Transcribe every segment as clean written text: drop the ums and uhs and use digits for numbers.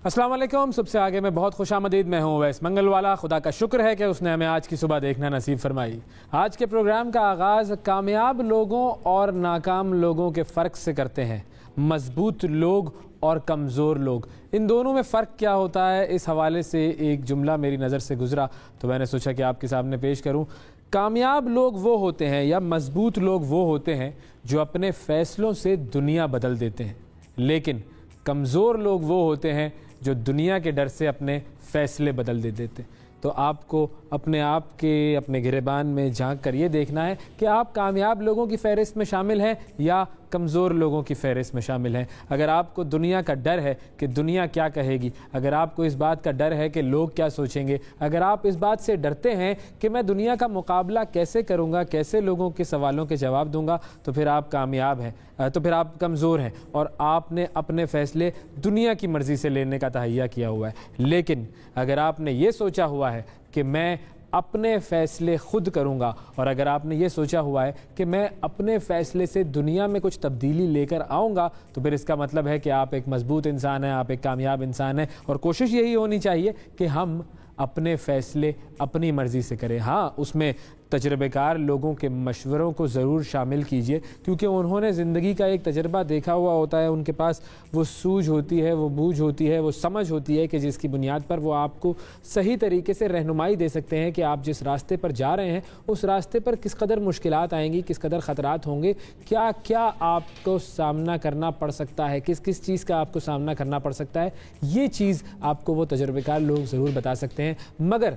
السلام علیکم. سب سے آگے میں بہت خوش آمدید میں ہوں اویس منگل والا. خدا کا شکر ہے کہ اس نے ہمیں آج کی صبح دیکھنا نصیب فرمائی. آج کے پروگرام کا آغاز کامیاب لوگوں اور ناکام لوگوں کے فرق سے کرتے ہیں. مضبوط لوگ اور کمزور لوگ, ان دونوں میں فرق کیا ہوتا ہے, اس حوالے سے ایک جملہ میری نظر سے گزرا تو میں نے سوچا کہ آپ کے سامنے پیش کروں. کامیاب لوگ وہ ہوتے ہیں یا مضبوط لوگ وہ ہوتے ہیں جو اپنے فیصلوں سے دنیا بدل دیتے ہیں, لیکن کمزور لوگ وہ ہوتے ہیں جو دنیا کے ڈر سے اپنے فیصلے بدل دیتے ہیں. تو آپ کو اپنے آپ کے اپنے گریبان میں جھانک کر یہ دیکھنا ہے کہ آپ کامیاب لوگوں کی فہرست میں شامل ہیں یا کمزور لوگوں کی فہرست میں شامل ہیں. اگر آپ کو دنیا کا ڈر ہے کہ دنیا کیا کہے گی, اگر آپ کو اس بات کا ڈر ہے کہ لوگ کیا سوچیں گے, اگر آپ اس بات سے ڈرتے ہیں کہ میں دنیا کا مقابلہ کیسے کروں گا, کیسے لوگوں کے سوالوں کے جواب دوں گا, تو پھر آپ کامیاب ہیں, تو پھر آپ کمزور ہیں اور آپ نے اپنے فیصلے دنیا کی مرضی سے لینے کا تہیہ کیا ہوا ہے. لیکن اگر آپ نے یہ سوچا ہوا ہے کہ میں اپنے فیصلے خود کروں گا, اور اگر آپ نے یہ سوچا ہوا ہے کہ میں اپنے فیصلے سے دنیا میں کچھ تبدیلی لے کر آؤں گا, تو پھر اس کا مطلب ہے کہ آپ ایک مضبوط انسان ہیں, آپ ایک کامیاب انسان ہیں. اور کوشش یہی ہونی چاہیے کہ ہم اپنے فیصلے اپنی مرضی سے کریں. ہاں, اس میں تجربہ کار لوگوں کے مشوروں کو ضرور شامل کیجئے, کیونکہ انہوں نے زندگی کا ایک تجربہ دیکھا ہوا ہوتا ہے, ان کے پاس وہ سوجھ ہوتی ہے, وہ بوجھ ہوتی ہے, وہ سمجھ ہوتی ہے کہ جس کی بنیاد پر وہ آپ کو صحیح طریقے سے رہنمائی دے سکتے ہیں کہ آپ جس راستے پر جا رہے ہیں اس راستے پر کس قدر مشکلات آئیں گی, کس قدر خطرات ہوں گے, کیا کیا آپ کو سامنا کرنا پڑ سکتا ہے, کس کس چیز کا آپ کو سامنا کرنا پڑ سکتا ہے. یہ چیز آپ کو وہ تجربہ کار لوگ ضرور بتا سکتے ہیں. مگر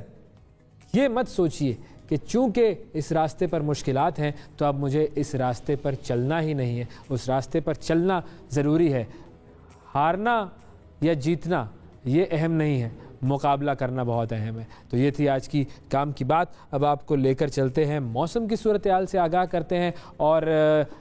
یہ مت سوچئے کہ چونکہ اس راستے پر مشکلات ہیں تو اب مجھے اس راستے پر چلنا ہی نہیں ہے. اس راستے پر چلنا ضروری ہے. ہارنا یا جیتنا یہ اہم نہیں ہے, مقابلہ کرنا بہت اہم ہے. تو یہ تھی آج کی کام کی بات. اب آپ کو لے کر چلتے ہیں, موسم کی صورتحال سے آگاہ کرتے ہیں اور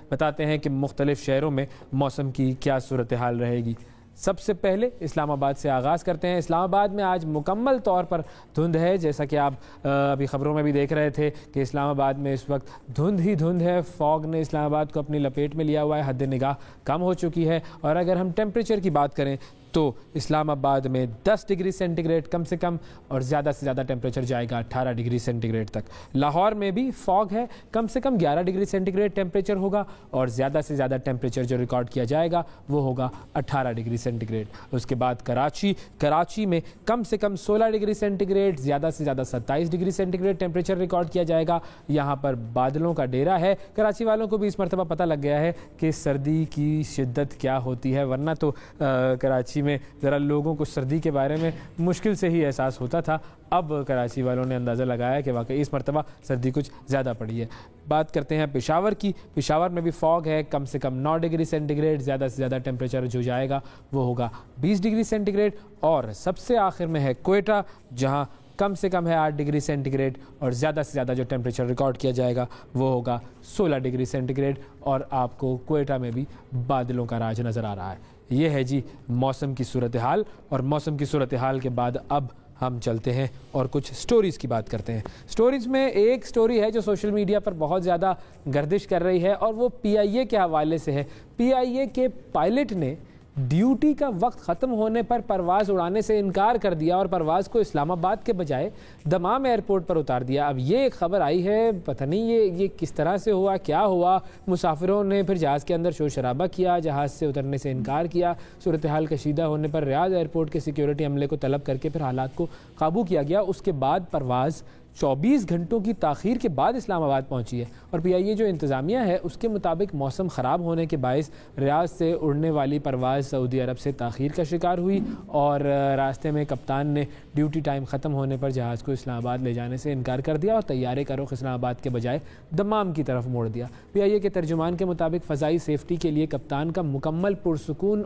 بتاتے ہیں کہ مختلف شہروں میں موسم کی کیا صورتحال رہے گی. سب سے پہلے اسلام آباد سے آغاز کرتے ہیں. اسلام آباد میں آج مکمل طور پر دھند ہے, جیسا کہ آپ ابھی خبروں میں بھی دیکھ رہے تھے کہ اسلام آباد میں اس وقت دھند ہی دھند ہے. فوگ نے اسلام آباد کو اپنی لپیٹ میں لیا ہوا ہے, حد نگاہ کم ہو چکی ہے. اور اگر ہم ٹیمپریچر کی بات کریں تو اسلام آباد میں 10 ڈگری سینٹی گریڈ کم سے کم اور زیادہ سے زیادہ ٹیمپریچر جائے گا 18 ڈگری سینٹی گریڈ تک. لاہور میں بھی فوگ ہے, کم سے کم 11 ڈگری سینٹی گریڈ ٹیمپریچر ہوگا اور زیادہ سے زیادہ ٹیمپریچر جو ریکارڈ کیا جائے گا وہ ہوگا 18 ڈگری سینٹی گریڈ. اس کے بعد کراچی میں کم سے کم 16 ڈگری سینٹی گریڈ, زیادہ سے زیادہ 27 degree centigrade temperature record کیا جائے گا. یہاں پر بادلوں کا ڈیرا ہے. کراچی والوں کو بھی اس مرتبہ پتہ لگ گیا ہے کہ سردی کی شدت کیا ہوتی ہے, ورنہ تو کراچی میں ذرا لوگوں کو سردی کے بارے میں مشکل سے ہی احساس ہوتا تھا. اب کراچی والوں نے اندازہ لگایا کہ واقعی اس مرتبہ سردی کچھ زیادہ پڑی ہے. بات کرتے ہیں پشاور کی. پشاور میں بھی فوگ ہے, کم سے کم 9 ڈگری سینٹی گریڈ, زیادہ سے زیادہ ٹیمپریچر جو جائے گا وہ ہوگا 20 ڈگری سینٹی گریڈ. اور سب سے آخر میں ہے کوئٹہ, جہاں کم سے کم ہے 8 ڈگری سینٹی گریڈ اور زیادہ سے زیادہ جو ٹیمپریچر ریکارڈ کیا جائے گا وہ ہوگا 16 ڈگری سینٹی گریڈ. اور آپ کو کوئٹہ میں بھی بادلوں کا راج نظر آ رہا ہے. یہ ہے جی موسم کی صورتحال. اور موسم کی صورتحال کے بعد اب ہم چلتے ہیں اور کچھ سٹوریز کی بات کرتے ہیں. سٹوریز میں ایک سٹوری ہے جو سوشل میڈیا پر بہت زیادہ گردش کر رہی ہے اور وہ پی آئی اے کے حوالے سے ہے. پی آئی اے کے پائلٹ نے ڈیوٹی کا وقت ختم ہونے پر پرواز اڑانے سے انکار کر دیا اور پرواز کو اسلام آباد کے بجائے دمام ایئرپورٹ پر اتار دیا. اب یہ ایک خبر آئی ہے, پتہ نہیں یہ کس طرح سے ہوا, کیا ہوا. مسافروں نے پھر جہاز کے اندر شور شرابہ کیا, جہاز سے اترنے سے انکار کیا. صورتحال کشیدہ ہونے پر ریاض ایئرپورٹ کے سیکیورٹی عملے کو طلب کر کے پھر حالات کو قابو کیا گیا. اس کے بعد پرواز 24 گھنٹوں کی تاخیر کے بعد اسلام آباد پہنچی ہے. اور پی آئی اے جو انتظامیہ ہے اس کے مطابق موسم خراب ہونے کے باعث ریاض سے اڑنے والی پرواز سعودی عرب سے تاخیر کا شکار ہوئی اور راستے میں کپتان نے ڈیوٹی ٹائم ختم ہونے پر جہاز کو اسلام آباد لے جانے سے انکار کر دیا اور طیارے کا رخ اسلام آباد کے بجائے دمام کی طرف موڑ دیا. پی آئی اے کے ترجمان کے مطابق فضائی سیفٹی کے لیے کپتان کا مکمل پرسکون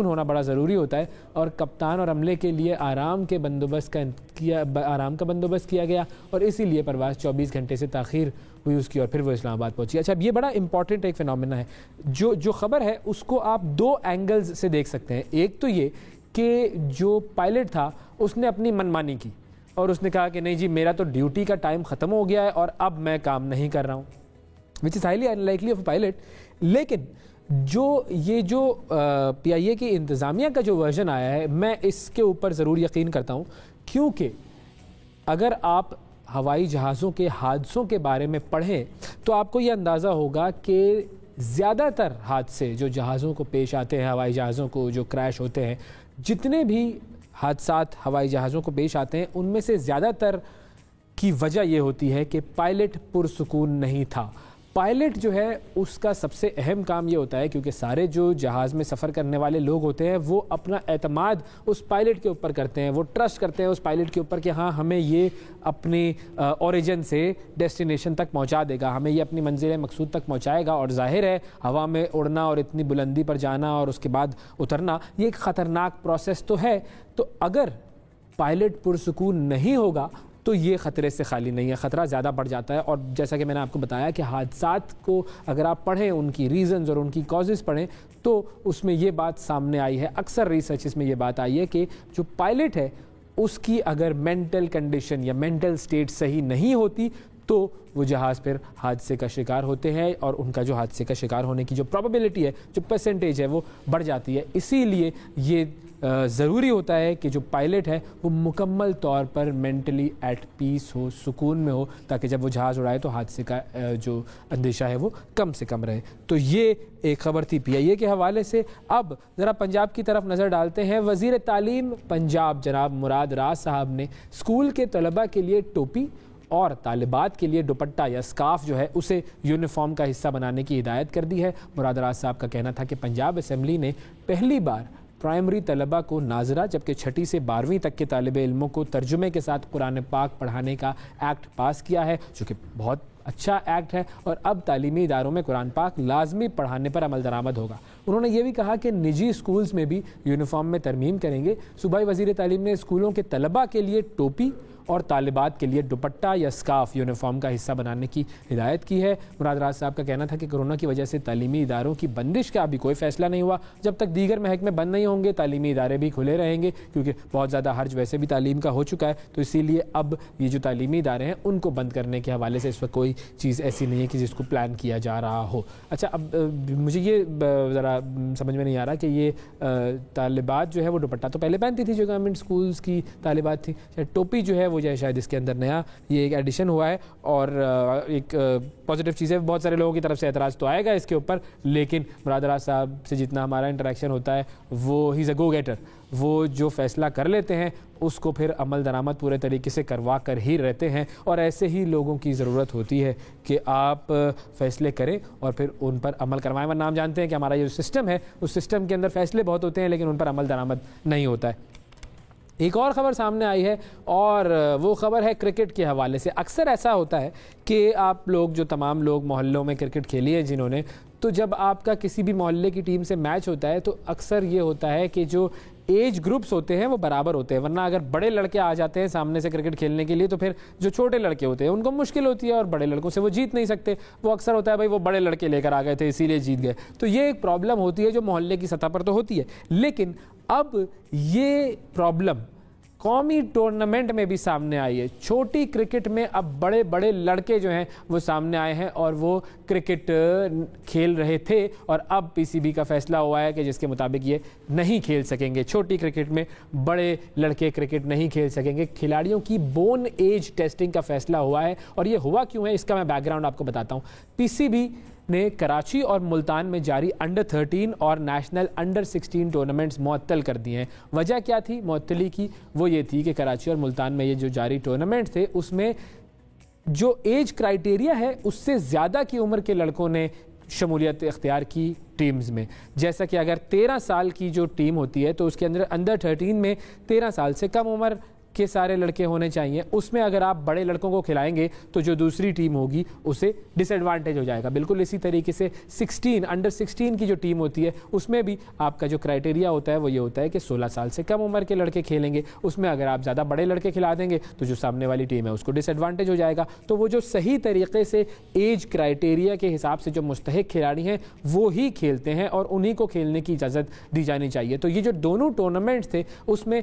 ہونا بڑا ضروری ہوتا ہے اور کپتان اور عملے کے لیے آرام کا بندوبست کیا گیا اور اسی لیے پرواز 24 گھنٹے سے تاخیر ہوئی اس کی اور پھر وہ اسلام آباد پہنچی. اچھا, اب یہ بڑا امپورٹنٹ ایک فینومینا ہے. جو خبر ہے اس کو آپ 2 اینگلز سے دیکھ سکتے ہیں. ایک تو یہ کہ جو پائلٹ تھا اس نے اپنی منمانی کی اور اس نے کہا کہ نہیں جی میرا تو ڈیوٹی کا ٹائم ختم ہو گیا ہے اور اب میں کام نہیں کر رہا ہوں, which is highly unlikely of a pilot. لیکن یہ جو پی آئی اے کی انتظامیہ کا جو ورژن آیا ہے، میں اس کے اوپر ضرور یقین کرتا ہوں، کیونکہ اگر آپ ہوائی جہازوں کے حادثوں کے بارے میں پڑھیں تو آپ کو یہ اندازہ ہوگا کہ زیادہ تر حادثے جو جہازوں کو پیش آتے ہیں، ہوائی جہازوں کو جو کریش ہوتے ہیں، جتنے بھی حادثات ہوائی جہازوں کو پیش آتے ہیں، ان میں سے زیادہ تر کی وجہ یہ ہوتی ہے کہ پائلٹ پرسکون نہیں تھا۔ پائلٹ جو ہے اس کا سب سے اہم کام یہ ہوتا ہے، کیونکہ سارے جو جہاز میں سفر کرنے والے لوگ ہوتے ہیں وہ اپنا اعتماد اس پائلٹ کے اوپر کرتے ہیں، وہ ٹرسٹ کرتے ہیں اس پائلٹ کے اوپر کہ ہاں ہمیں یہ اپنی اوریجن سے ڈیسٹینیشن تک پہنچا دے گا، ہمیں یہ اپنی منزل مقصود تک پہنچائے گا۔ اور ظاہر ہے ہوا میں اڑنا اور اتنی بلندی پر جانا اور اس کے بعد اترنا یہ ایک خطرناک پروسیس تو ہے، تو اگر پائلٹ پرسکون نہیں ہوگا تو یہ خطرے سے خالی نہیں ہے، خطرہ زیادہ بڑھ جاتا ہے۔ اور جیسا کہ میں نے آپ کو بتایا کہ حادثات کو اگر آپ پڑھیں، ان کی ریزنز اور ان کی کازز پڑھیں، تو اس میں یہ بات سامنے آئی ہے، اکثر ریسرچ میں یہ بات آئی ہے کہ جو پائلٹ ہے اس کی اگر مینٹل کنڈیشن یا مینٹل سٹیٹ صحیح نہیں ہوتی تو وہ جہاز پھر حادثے کا شکار ہوتے ہیں، اور ان کا جو حادثے کا شکار ہونے کی جو پروبیبلٹی ہے، جو پرسنٹیج ہے، وہ بڑھ جاتی ہے۔ اسی لیے یہ ضروری ہوتا ہے کہ جو پائلٹ ہے وہ مکمل طور پر مینٹلی ایٹ پیس ہو، سکون میں ہو، تاکہ جب وہ جہاز اڑائے تو حادثے کا جو اندیشہ ہے وہ کم سے کم رہے۔ تو یہ ایک خبر تھی پی آئی اے کے حوالے سے۔ اب ذرا پنجاب کی طرف نظر ڈالتے ہیں۔ وزیر تعلیم پنجاب جناب مراد راز صاحب نے اسکول کے طلباء کے لیے ٹوپی اور طالبات کے لیے دوپٹہ یا اسکارف جو ہے اسے یونیفارم کا حصہ بنانے کی ہدایت کر دی ہے۔ مراد راز صاحب کا کہنا تھا کہ پنجاب اسمبلی نے پہلی بار پرائمری طلباء کو ناظرہ جبکہ 6ٹھی سے 12ویں تک کے طالب علموں کو ترجمے کے ساتھ قرآن پاک پڑھانے کا ایکٹ پاس کیا ہے، جو کہ بہت اچھا ایکٹ ہے، اور اب تعلیمی اداروں میں قرآن پاک لازمی پڑھانے پر عمل درآمد ہوگا۔ انہوں نے یہ بھی کہا کہ نجی اسکولز میں بھی یونیفارم میں ترمیم کریں گے۔ صوبائی وزیر تعلیم نے اسکولوں کے طلباء کے لیے ٹوپی اور طالبات کے لیے دوپٹہ یا اسکارف یونیفارم کا حصہ بنانے کی ہدایت کی ہے۔ مراد راز صاحب کا کہنا تھا کہ کورونا کی وجہ سے تعلیمی اداروں کی بندش کا ابھی کوئی فیصلہ نہیں ہوا، جب تک دیگر محکمے بند نہیں ہوں گے تعلیمی ادارے بھی کھلے رہیں گے، کیونکہ بہت زیادہ حرج ویسے بھی تعلیم کا ہو چکا ہے، تو اسی لیے اب یہ جو تعلیمی ادارے ہیں ان کو بند کرنے کے حوالے سے اس وقت کوئی چیز ایسی نہیں ہے کہ جس کو پلان کیا جا رہا ہو۔ اچھا، اب مجھے یہ ذرا سمجھ میں نہیں آ رہا کہ یہ طالبات جو ہے وہ دوپٹہ تو پہلے پہنتی تھی جو گورنمنٹ اسکولز کی طالبات تھی، ٹوپی جو ہے وہ جو ہے شاید اس کے اندر نیا یہ ایک ایڈیشن ہوا ہے، اور ایک پازیٹیو چیز ہے۔ بہت سارے لوگوں کی طرف سے اعتراض تو آئے گا اس کے اوپر، لیکن مراد راز صاحب سے جتنا ہمارا انٹریکشن ہوتا ہے وہ ہی از اے گو گیٹر، وہ جو فیصلہ کر لیتے ہیں اس کو پھر عمل درآمد پورے طریقے سے کروا کر ہی رہتے ہیں، اور ایسے ہی لوگوں کی ضرورت ہوتی ہے کہ آپ فیصلے کریں اور پھر ان پر عمل کروائیں، ورنہ ہم جانتے ہیں کہ ہمارا یہ سسٹم ہے اس سسٹم کے اندر فیصلے بہت ہوتے ہیں لیکن ان پر عمل درآمد نہیں ہوتا ہے۔ ایک اور خبر سامنے آئی ہے، اور وہ خبر ہے کرکٹ کے حوالے سے۔ اکثر ایسا ہوتا ہے کہ آپ لوگ جو تمام لوگ محلوں میں کرکٹ کھیلی ہے جنہوں نے، تو جب آپ کا کسی بھی محلے کی ٹیم سے میچ ہوتا ہے تو اکثر یہ ہوتا ہے کہ جو ایج گروپس ہوتے ہیں وہ برابر ہوتے ہیں، ورنہ اگر بڑے لڑکے آ جاتے ہیں سامنے سے کرکٹ کھیلنے کے لیے تو پھر جو چھوٹے لڑکے ہوتے ہیں ان کو مشکل ہوتی ہے اور بڑے لڑکوں سے وہ جیت نہیں سکتے۔ وہ اکثر ہوتا ہے بھائی وہ بڑے لڑکے لے کر آ گئے تھے اسی لیے جیت گئے، تو یہ ایک پرابلم ہوتی ہے جو محلے کی سطح پر تو ہوتی ہے، لیکن اب یہ پرابلم قومی ٹورنامنٹ میں بھی سامنے آئی ہے۔ چھوٹی کرکٹ میں اب بڑے بڑے لڑکے جو ہیں وہ سامنے آئے ہیں اور وہ کرکٹ کھیل رہے تھے، اور اب پی سی بی کا فیصلہ ہوا ہے کہ جس کے مطابق یہ نہیں کھیل سکیں گے۔ چھوٹی کرکٹ میں بڑے لڑکے کرکٹ نہیں کھیل سکیں گے۔ کھلاڑیوں کی بون ایج ٹیسٹنگ کا فیصلہ ہوا ہے، اور یہ ہوا کیوں ہے اس کا میں بیک گراؤنڈ آپ کو بتاتا ہوں۔ پی سی بی نے کراچی اور ملتان میں جاری انڈر 13 اور نیشنل انڈر 16 ٹورنامنٹس معطل کر دیے ہیں۔ وجہ کیا تھی معطلی کی؟ وہ یہ تھی کہ کراچی اور ملتان میں یہ جو جاری ٹورنامنٹ تھے اس میں جو ایج کرائیٹیریا ہے اس سے زیادہ کی عمر کے لڑکوں نے شمولیت اختیار کی ٹیمز میں، جیسا کہ اگر 13 سال کی جو ٹیم ہوتی ہے تو اس کے اندر انڈر 13 میں 13 سال سے کم عمر کے سارے لڑکے ہونے چاہیے۔ اس میں اگر آپ بڑے لڑکوں کو کھلائیں گے تو جو دوسری ٹیم ہوگی اسے ڈس ایڈوانٹیج ہو جائے گا۔ بالکل اسی طریقے سے انڈر 16 کی جو ٹیم ہوتی ہے اس میں بھی آپ کا جو کرائیٹیریا ہوتا ہے وہ یہ ہوتا ہے کہ 16 سال سے کم عمر کے لڑکے کھیلیں گے۔ اس میں اگر آپ زیادہ بڑے لڑکے کھلا دیں گے تو جو سامنے والی ٹیم ہے اس کو ڈس ایڈوانٹیج ہو جائے گا۔ تو وہ جو صحیح طریقے سے ایج کرائیٹیریا کے حساب سے جو مستحق کھلاڑی ہیں وہ ہی کھیلتے ہیں اور انہی کو کھیلنے کی اجازت دی جانی چاہیے۔ تو یہ جو دونوں ٹورنامنٹس تھے اس میں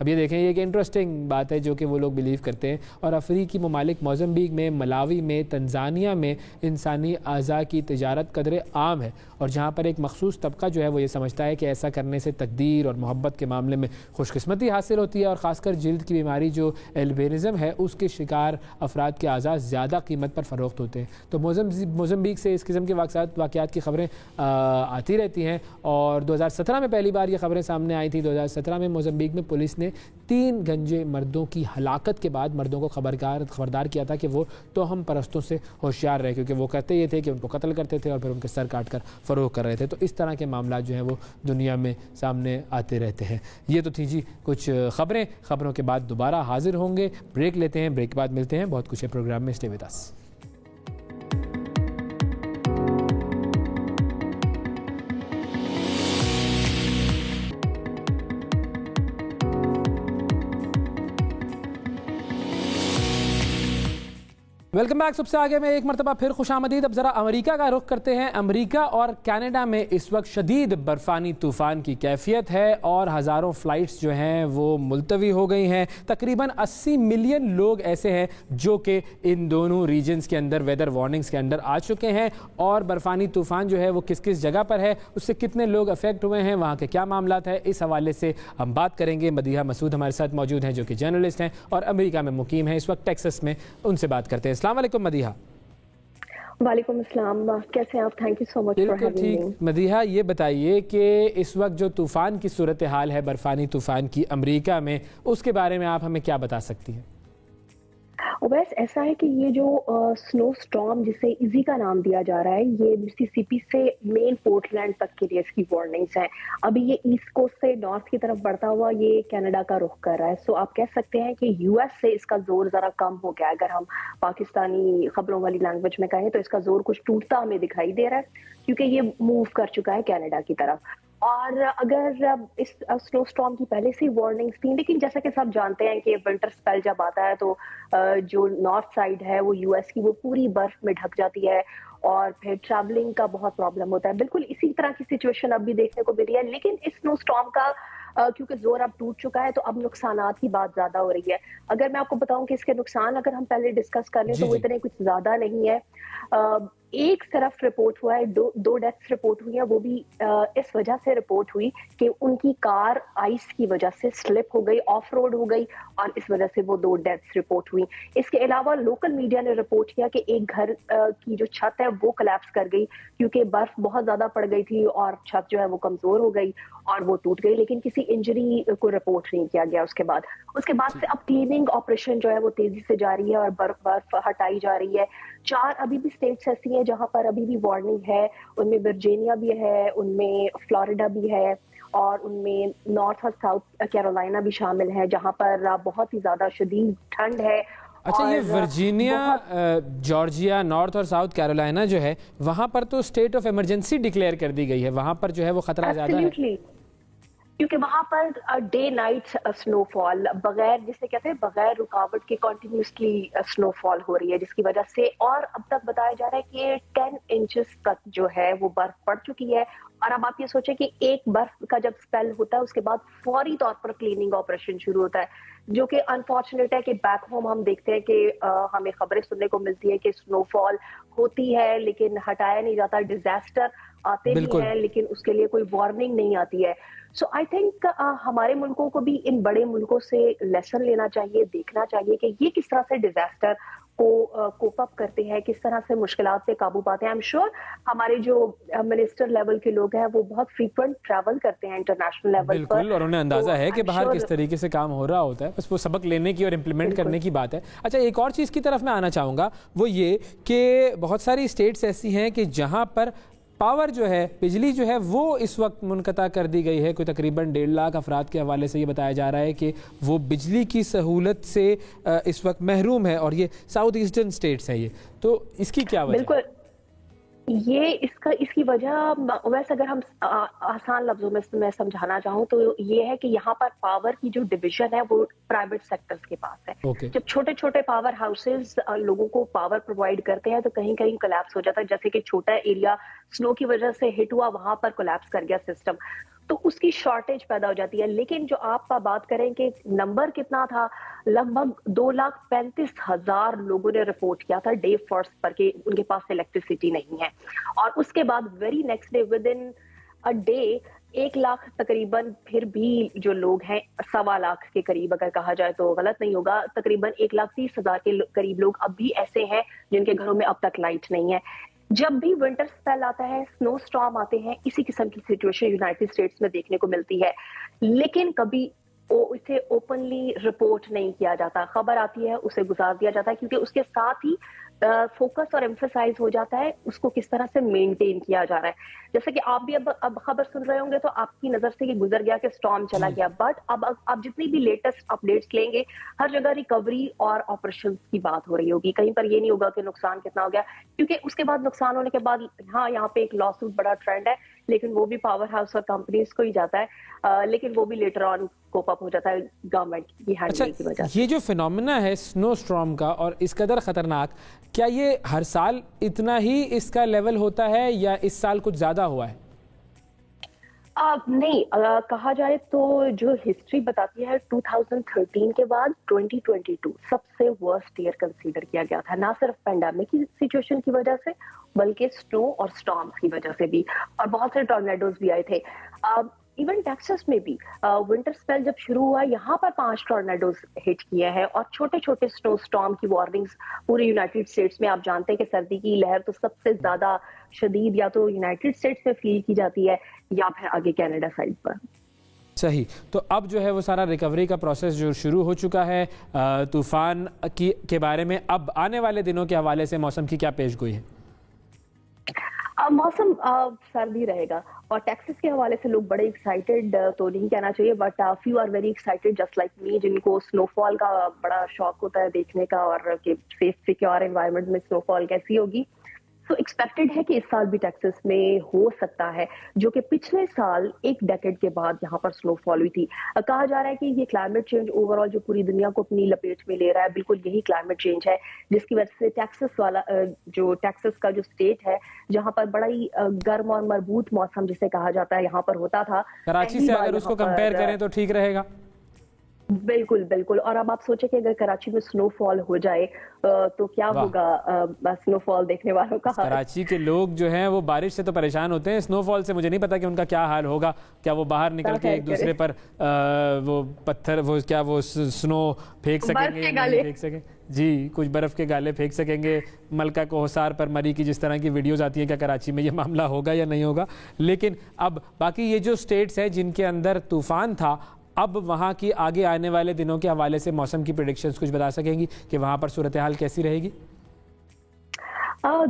اب یہ دیکھیں، یہ ایک انٹرسٹنگ بات ہے جو کہ وہ لوگ بلیو کرتے ہیں، اور افریقی ممالک موزمبیق میں، ملاوی میں، تنزانیہ میں انسانی اعضاء کی تجارت قدرے عام ہے، اور جہاں پر ایک مخصوص طبقہ جو ہے وہ یہ سمجھتا ہے کہ ایسا کرنے سے تقدیر اور محبت کے معاملے میں خوش قسمتی حاصل ہوتی ہے، اور خاص کر جلد کی بیماری جو البینزم ہے اس کے شکار افراد کے اعضاء زیادہ قیمت پر فروخت ہوتے ہیں۔ تو موزمبیق سے اس قسم کے واقعات کی خبریں آتی رہتی ہیں، اور 2017 میں پہلی بار یہ خبریں سامنے آئی تھیں۔ 2017 میں موزمبیق میں پولیس نے 3 گنجے مردوں کی ہلاکت کے بعد مردوں کو خبردار کیا تھا کہ وہ توہم پرستوں سے ہوشیار رہے، کیونکہ وہ کہتے یہ تھے کہ ان کو قتل کرتے تھے اور پھر ان کے سر کاٹ کر فروخت کر رہے تھے۔ تو اس طرح کے معاملات جو ہیں وہ دنیا میں سامنے آتے رہتے ہیں۔ یہ تو تھی جی کچھ خبریں، خبروں کے بعد دوبارہ حاضر ہوں گے، بریک لیتے ہیں، بریک کے بعد ملتے ہیں، بہت کچھ ہے پروگرام میں، stay with us. Welcome back. سب سے آگے میں ایک مرتبہ پھر خوش آمدید۔ اب ذرا امریکہ کا رخ کرتے ہیں۔ امریکہ اور کینیڈا میں اس وقت شدید برفانی طوفان کی کیفیت ہے، اور ہزاروں فلائٹس جو ہیں وہ ملتوی ہو گئی ہیں۔ تقریباً 80 ملین لوگ ایسے ہیں جو کہ ان دونوں ریجنز کے اندر ویدر وارننگز کے اندر آ چکے ہیں، اور برفانی طوفان جو ہے وہ کس کس جگہ پر ہے، اس سے کتنے لوگ افیکٹ ہوئے ہیں، وہاں کے کیا معاملات ہیں، اس حوالے سے ہم بات کریں گے۔ مدیحہ مسعود ہمارے ساتھ موجود ہیں جو کہ جرنلسٹ ہیں اور امریکہ میں مقیم ہیں اس وقت، ٹیکسس میں، ان سے بات کرتے ہیں۔ السلام علیکم مدیحہ۔ وعلیکم السلام، کیسے ہیں آپ؟ Thank you so much for having me. Madiha, یہ بتائیے کہ اس وقت جو طوفان کی صورتحال ہے، برفانی طوفان کی امریکہ میں، اس کے بارے میں آپ ہمیں کیا بتا سکتی ہیں؟ ویس ایسا ہے کہ یہ جو سنو سٹارم جسے ایزی کا نام دیا جا رہا ہے، یہ مسیسپی سے مین پورٹلینڈ تک کے لیے اس کی وارننگز ہیں۔ ابھی یہ ایسٹ کوسٹ سے نارتھ کی طرف بڑھتا ہوا یہ کینیڈا کا رخ کر رہا ہے، سو آپ کہہ سکتے ہیں کہ یو ایس سے اس کا زور ذرا کم ہو گیا ہے۔ اگر ہم پاکستانی خبروں والی لینگویج میں کہیں تو اس کا زور کچھ ٹوٹتا ہمیں دکھائی دے رہا ہے، کیونکہ یہ موو کر چکا ہے کینیڈا کی طرف۔ اور اگر اس سنو سٹارم کی پہلے سے وارننگز تھیں، لیکن جیسا کہ سب جانتے ہیں کہ ونٹر سپیل جب آتا ہے تو جو نارتھ سائڈ ہے وہ یو ایس کی، وہ پوری برف میں ڈھک جاتی ہے، اور پھر ٹریولنگ کا بہت پرابلم ہوتا ہے۔ بالکل اسی طرح کی سچویشن اب بھی دیکھنے کو ملی ہے، لیکن اس سنو سٹارم کا کیونکہ زور اب ٹوٹ چکا ہے تو اب نقصانات کی بات زیادہ ہو رہی ہے۔ اگر میں آپ کو بتاؤں کہ اس کے نقصان اگر ہم پہلے ڈسکس کر لیں تو وہ اتنے کچھ زیادہ نہیں ہے۔ ایک طرف رپورٹ ہوا ہے، دو ڈیتھس رپورٹ ہوئی ہیں، وہ بھی اس وجہ سے رپورٹ ہوئی کہ ان کی کار آئس کی وجہ سے سلپ ہو گئی، آف روڈ ہو گئی، اور اس وجہ سے وہ 2 ڈیتھس رپورٹ ہوئی۔ اس کے علاوہ لوکل میڈیا نے رپورٹ کیا کہ ایک گھر کی جو چھت ہے وہ کلیپس کر گئی، کیونکہ برف بہت زیادہ پڑ گئی تھی اور چھت جو ہے وہ کمزور ہو گئی اور وہ ٹوٹ گئی، لیکن کسی انجری کو رپورٹ نہیں کیا گیا۔ اس کے بعد سے اب کلیننگ آپریشن جو ہے وہ تیزی سے جاری ہے اور برف ہٹائی جا رہی ہے۔ 4 ابھی بھی اسٹیٹس ایسی ہیں جہاں پر ابھی بھی وارننگ ہے، ان میں ورجینیا بھی ہے، ان میں فلوریڈا بھی ہے، اور ان میں نارتھ اور ساؤتھ کیرولائنا بھی شامل ہے جہاں پر بہت ہی زیادہ شدید ٹھنڈ ہے۔ اچھا، یہ ورجینیا، جارجیا، نارتھ اور ساؤتھ کیرولائنا جو ہے، وہاں پر تو اسٹیٹ آف ایمرجنسی ڈکلیئر کر دی گئی ہے، وہاں پر جو ہے وہ خطرہ زیادہ ہے، کیونکہ وہاں پر ڈے نائٹ سنو فال بغیر، جسے کہتے ہیں بغیر رکاوٹ کے کنٹینیوسلی سنو فال ہو رہی ہے، جس کی وجہ سے، اور اب تک بتایا جا رہا ہے کہ 10 انچز تک جو ہے وہ برف پڑ چکی ہے۔ اور اب آپ یہ سوچیں کہ ایک برف کا جب سپیل ہوتا ہے اس کے بعد فوری طور پر کلیننگ آپریشن شروع ہوتا ہے، جو کہ انفارچونیٹ ہے کہ بیک ہوم ہم دیکھتے ہیں کہ ہمیں خبریں سننے کو ملتی ہے کہ سنو فال ہوتی ہے لیکن ہٹایا نہیں جاتا، ڈیزاسٹر آتے بھی ہیں لیکن اس کے لیے کوئی وارننگ نہیں آتی ہے۔ سو آئی تھنک ہمارے ملکوں کو بھی ان بڑے ملکوں سے لیسن لینا چاہیے، دیکھنا چاہیے کہ یہ کس طرح سے ڈیزاسٹر کو کوپ اپ کرتے ہیں، کس طرح سے مشکلات پہ قابو پاتے ہیں۔ آئی ایم شیور ہمارے جو منسٹر لیول کے لوگ ہیں وہ بہت فریکوینٹ ٹریول کرتے ہیں انٹرنیشنل لیول پر، بالکل، اور انہیں اندازہ ہے کہ باہر کس طریقے سے کام ہو رہا ہوتا ہے، بس وہ سبق لینے کی اور امپلیمنٹ کرنے کی بات ہے۔ اچھا، ایک اور چیز کی طرف میں آنا چاہوں گا، وہ یہ کہ بہت ساری اسٹیٹس ایسی ہیں کہ جہاں پر پاور جو ہے، بجلی جو ہے، وہ اس وقت منقطع کر دی گئی ہے۔ کوئی تقریباً 1.5 لاکھ افراد کے حوالے سے یہ بتایا جا رہا ہے کہ وہ بجلی کی سہولت سے اس وقت محروم ہے، اور یہ ساؤتھ ایسٹرن اسٹیٹس ہیں۔ یہ تو اس کی کیا وجہ ہے؟ بالکل، یہ اس کی وجہ، ویسے اگر ہم آسان لفظوں میں سمجھانا چاہوں تو یہ ہے کہ یہاں پر پاور کی جو ڈویژن ہے وہ پرائیویٹ سیکٹرز کے پاس ہے۔ جب چھوٹے چھوٹے پاور ہاؤسز لوگوں کو پاور پرووائڈ کرتے ہیں تو کہیں کہیں کولیپس ہو جاتا ہے، جیسے کہ چھوٹا ایریا سنو کی وجہ سے ہٹ ہوا، وہاں پر کولیپس کر گیا سسٹم۔ تو اس کی شارٹیج پیدا ہو جاتی ہے. لیکن جو آپ بات کریں کہ نمبر کتنا تھا, لگ بھگ 2,35,000 لوگوں نے رپورٹ کیا تھا ڈے فرسٹ پر کہ ان کے پاس الیکٹریسٹی نہیں ہے. اور اس کے بعد very next day with in day 1 lakh تقریباً, پھر بھی جو لوگ ہیں 1.25 لاکھ کے قریب اگر کہا جائے تو غلط نہیں ہوگا, تقریباً 1,30,000 کے قریب لوگ اب بھی ایسے ہیں جن کے گھروں میں اب تک لائٹ نہیں ہے. جب بھی ونٹر سپیل آتا ہے, سنو سٹارم آتے ہیں, اسی قسم کی سچویشن یونائٹڈ اسٹیٹس میں دیکھنے کو ملتی ہے, لیکن کبھی اسے اوپنلی رپورٹ نہیں کیا جاتا. خبر آتی ہے اسے گزار دیا جاتا ہے, کیونکہ اس کے ساتھ ہی فوکس اور ایمفسائز ہو جاتا ہے اس کو کس طرح سے مینٹین کیا جا رہا ہے. جیسے کہ آپ بھی اب خبر سن رہے ہوں گے تو آپ کی نظر سے یہ گزر گیا کہ سٹارم چلا گیا, بٹ اب جتنی بھی لیٹسٹ اپڈیٹس لیں گے ہر جگہ ریکوری اور آپریشن کی بات ہو رہی ہوگی. کہیں پر یہ نہیں ہوگا کہ نقصان کتنا ہو گیا, کیونکہ اس کے بعد نقصان ہونے کے بعد ہاں یہاں پہ ایک لا سوٹ بڑا ٹرینڈ ہے, لیکن وہ بھی پاور ہاؤس اور کمپنیز کو ہی جاتا ہے, لیکن وہ بھی لیٹر آن کوپ اپ ہو جاتا ہے گورنمنٹ کی ہینڈلنگ کی وجہ سے. یہ جو فینومینا ہے سنو سٹارم کا اور اس قدر خطرناک, کیا یہ ہر سال اتنا ہی اس کا لیول ہوتا ہے یا اس سال کچھ زیادہ ہوا ہے؟ نہیں, کہا جائے تو جو ہسٹری بتاتی ہے 2013 کے بعد 2022 سب سے ورسٹ ایئر کنسیڈر کیا گیا تھا, نہ صرف پینڈیمک کی سچویشن کی وجہ سے بلکہ سنو اور سٹارمز کی وجہ سے بھی, اور بہت سے ٹورنیڈوز بھی آئے تھے. ایون ٹیکسس میں بھی ونٹر سپیل جب شروع ہوا یہاں پر 5 ٹورنیڈوز ہٹ کیے ہیں, اور چھوٹے چھوٹے سنو سٹارم کی وارننگز پورے یونائٹڈ اسٹیٹس میں. آپ جانتے ہیں کہ سردی کی لہر تو سب سے زیادہ شدید یا تو یونائٹڈ اسٹیٹس میں فیل کی جاتی ہے یا پھر آگے کینیڈا سائڈ پر. صحیح, تو اب جو ہے وہ سارا ریکوری کا پروسیس جو شروع ہو چکا ہے. طوفان کے بارے میں اب آنے والے دنوں کے حوالے سے موسم کی کیا پیش گوئی ہے؟ موسم سردی رہے گا, اور ٹیکسس کے حوالے سے لوگ بڑے ایکسائٹیڈ تو نہیں کہنا چاہیے, but few are very excited just like me, جن کو سنو فال کا بڑا شوق ہوتا ہے دیکھنے کا, اور کہ سیف سیکیور انوائرمنٹ میں سنو فال کیسی ہوگی. سو ایکسپیکٹڈ ہے کہ اس سال بھی ٹیکسس میں ہو سکتا ہے, جو کہ پچھلے سال ایک ڈیکیڈ کے بعد یہاں پر سنو فال ہوئی تھی. کہا جا رہا ہے کہ یہ کلائمیٹ چینج اوور آل جو پوری دنیا کو اپنی لپیٹ میں لے رہا ہے, بالکل یہی کلائمیٹ چینج ہے جس کی وجہ سے ٹیکسس کا جو اسٹیٹ ہے جہاں پر بڑا ہی گرم اور مربوط موسم جسے کہا جاتا ہے یہاں پر ہوتا تھا. کراچی سے اگر اس کو کمپیئر کریں تو ٹھیک رہے گا. بالکل بالکل, اور اب آپ سوچیں کہ اگر کراچی میں سنو فال ہو جائے تو کیا ہوگا سنو فال دیکھنے والوں کا. کراچی کے لوگ جو ہیں وہ بارش سے تو پریشان ہوتے ہیں, سنو فال سے مجھے نہیں پتا کہ ان کا کیا حال ہوگا. کیا وہ باہر نکل کے ایک دوسرے پر وہ پتھر وہ سنو پھینک سکیں گے؟ نہیں پھینک سکیں جی, کچھ برف کے گالے پھینک سکیں گے. ملکہ کوہسار پر مری کی جس طرح کی ویڈیوز آتی ہیں, کیا کراچی میں یہ معاملہ ہوگا یا نہیں ہوگا؟ لیکن اب باقی یہ جو سٹیٹس ہیں جن کے اندر طوفان تھا, اب وہاں کی آگے آنے والے دنوں کے حوالے سے موسم کی پریڈکشنز کچھ بتا سکیں گی کہ وہاں پر صورتحال کیسی رہے گی؟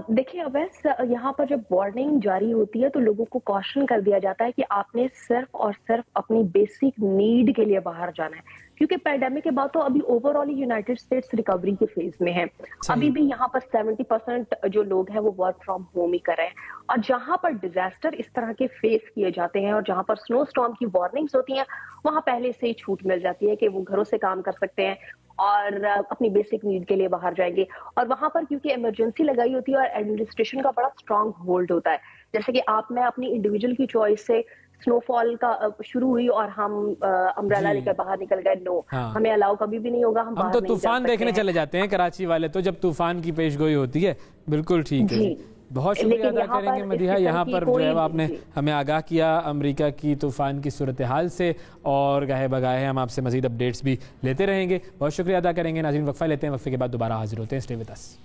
دیکھیں اویس, یہاں پر جب وارننگ جاری ہوتی ہے تو لوگوں کو کوشن کر دیا جاتا ہے کہ آپ نے صرف اور صرف اپنی بیسک نیڈ کے لیے باہر جانا ہے, کیونکہ پینڈیمک کے بعد تو ابھی over all United States recovery کے فیز میں ہے. ابھی بھی یہاں پر 70% جو لوگ ہیں وہ ورک فرام ہوم ہی کر رہے ہیں, اور جہاں پر ڈیزاسٹر اس طرح کے فیس کیے جاتے ہیں اور جہاں پر سنو سٹارم کی وارننگز ہوتی ہیں وہاں پہلے سے ہی چھوٹ مل جاتی ہے کہ وہ گھروں سے کام کر سکتے ہیں اور اپنی بیسک نیڈ کے لیے باہر جائیں گے. اور وہاں پر کیونکہ ایمرجنسی لگائی ہوتی ہے اور ایڈمنسٹریشن کا بڑا اسٹرانگ ہولڈ ہوتا ہے, جیسے کہ آپ میں اپنی انڈیویجول کی چوائس سے سنو فال کا شروع ہوئی اور ہم امبریلا لے کر باہر نکل گئے, نو ہمیں الاؤ کبھی بھی نہیں ہوگا, ہم تو طوفان دیکھنے چلے جاتے ہیں کراچی والے تو جب طوفان کی پیش گوئی ہوتی ہے. بالکل ٹھیک ہے, بہت شکریہ ادا کریں گے مدیحہ, یہاں پر جو ہے آپ نے ہمیں آگاہ کیا امریکہ کی طوفان کی صورتحال سے, اور گاہے بگاہے ہم آپ سے مزید اپڈیٹس بھی لیتے رہیں گے. بہت شکریہ ادا کریں گے. ناظرین وقفہ لیتے ہیں, وقفے کے بعد دوبارہ حاضر ہوتے ہیں. Stay with us.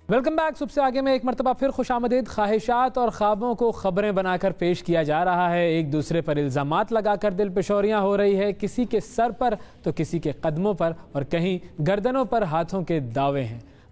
Welcome back. صبح سے آگے میں ایک مرتبہ پھر خوش آمدید. خواہشات اور خوابوں کو خبریں بنا کر پیش کیا جا رہا ہے, ایک دوسرے پر الزامات لگا کر دل پشوریاں ہو رہی ہے, کسی کے سر پر تو کسی کے قدموں پر, اور کہیں گردنوں پر ہاتھوں کے دعوے ہیں.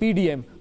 PDM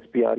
SPR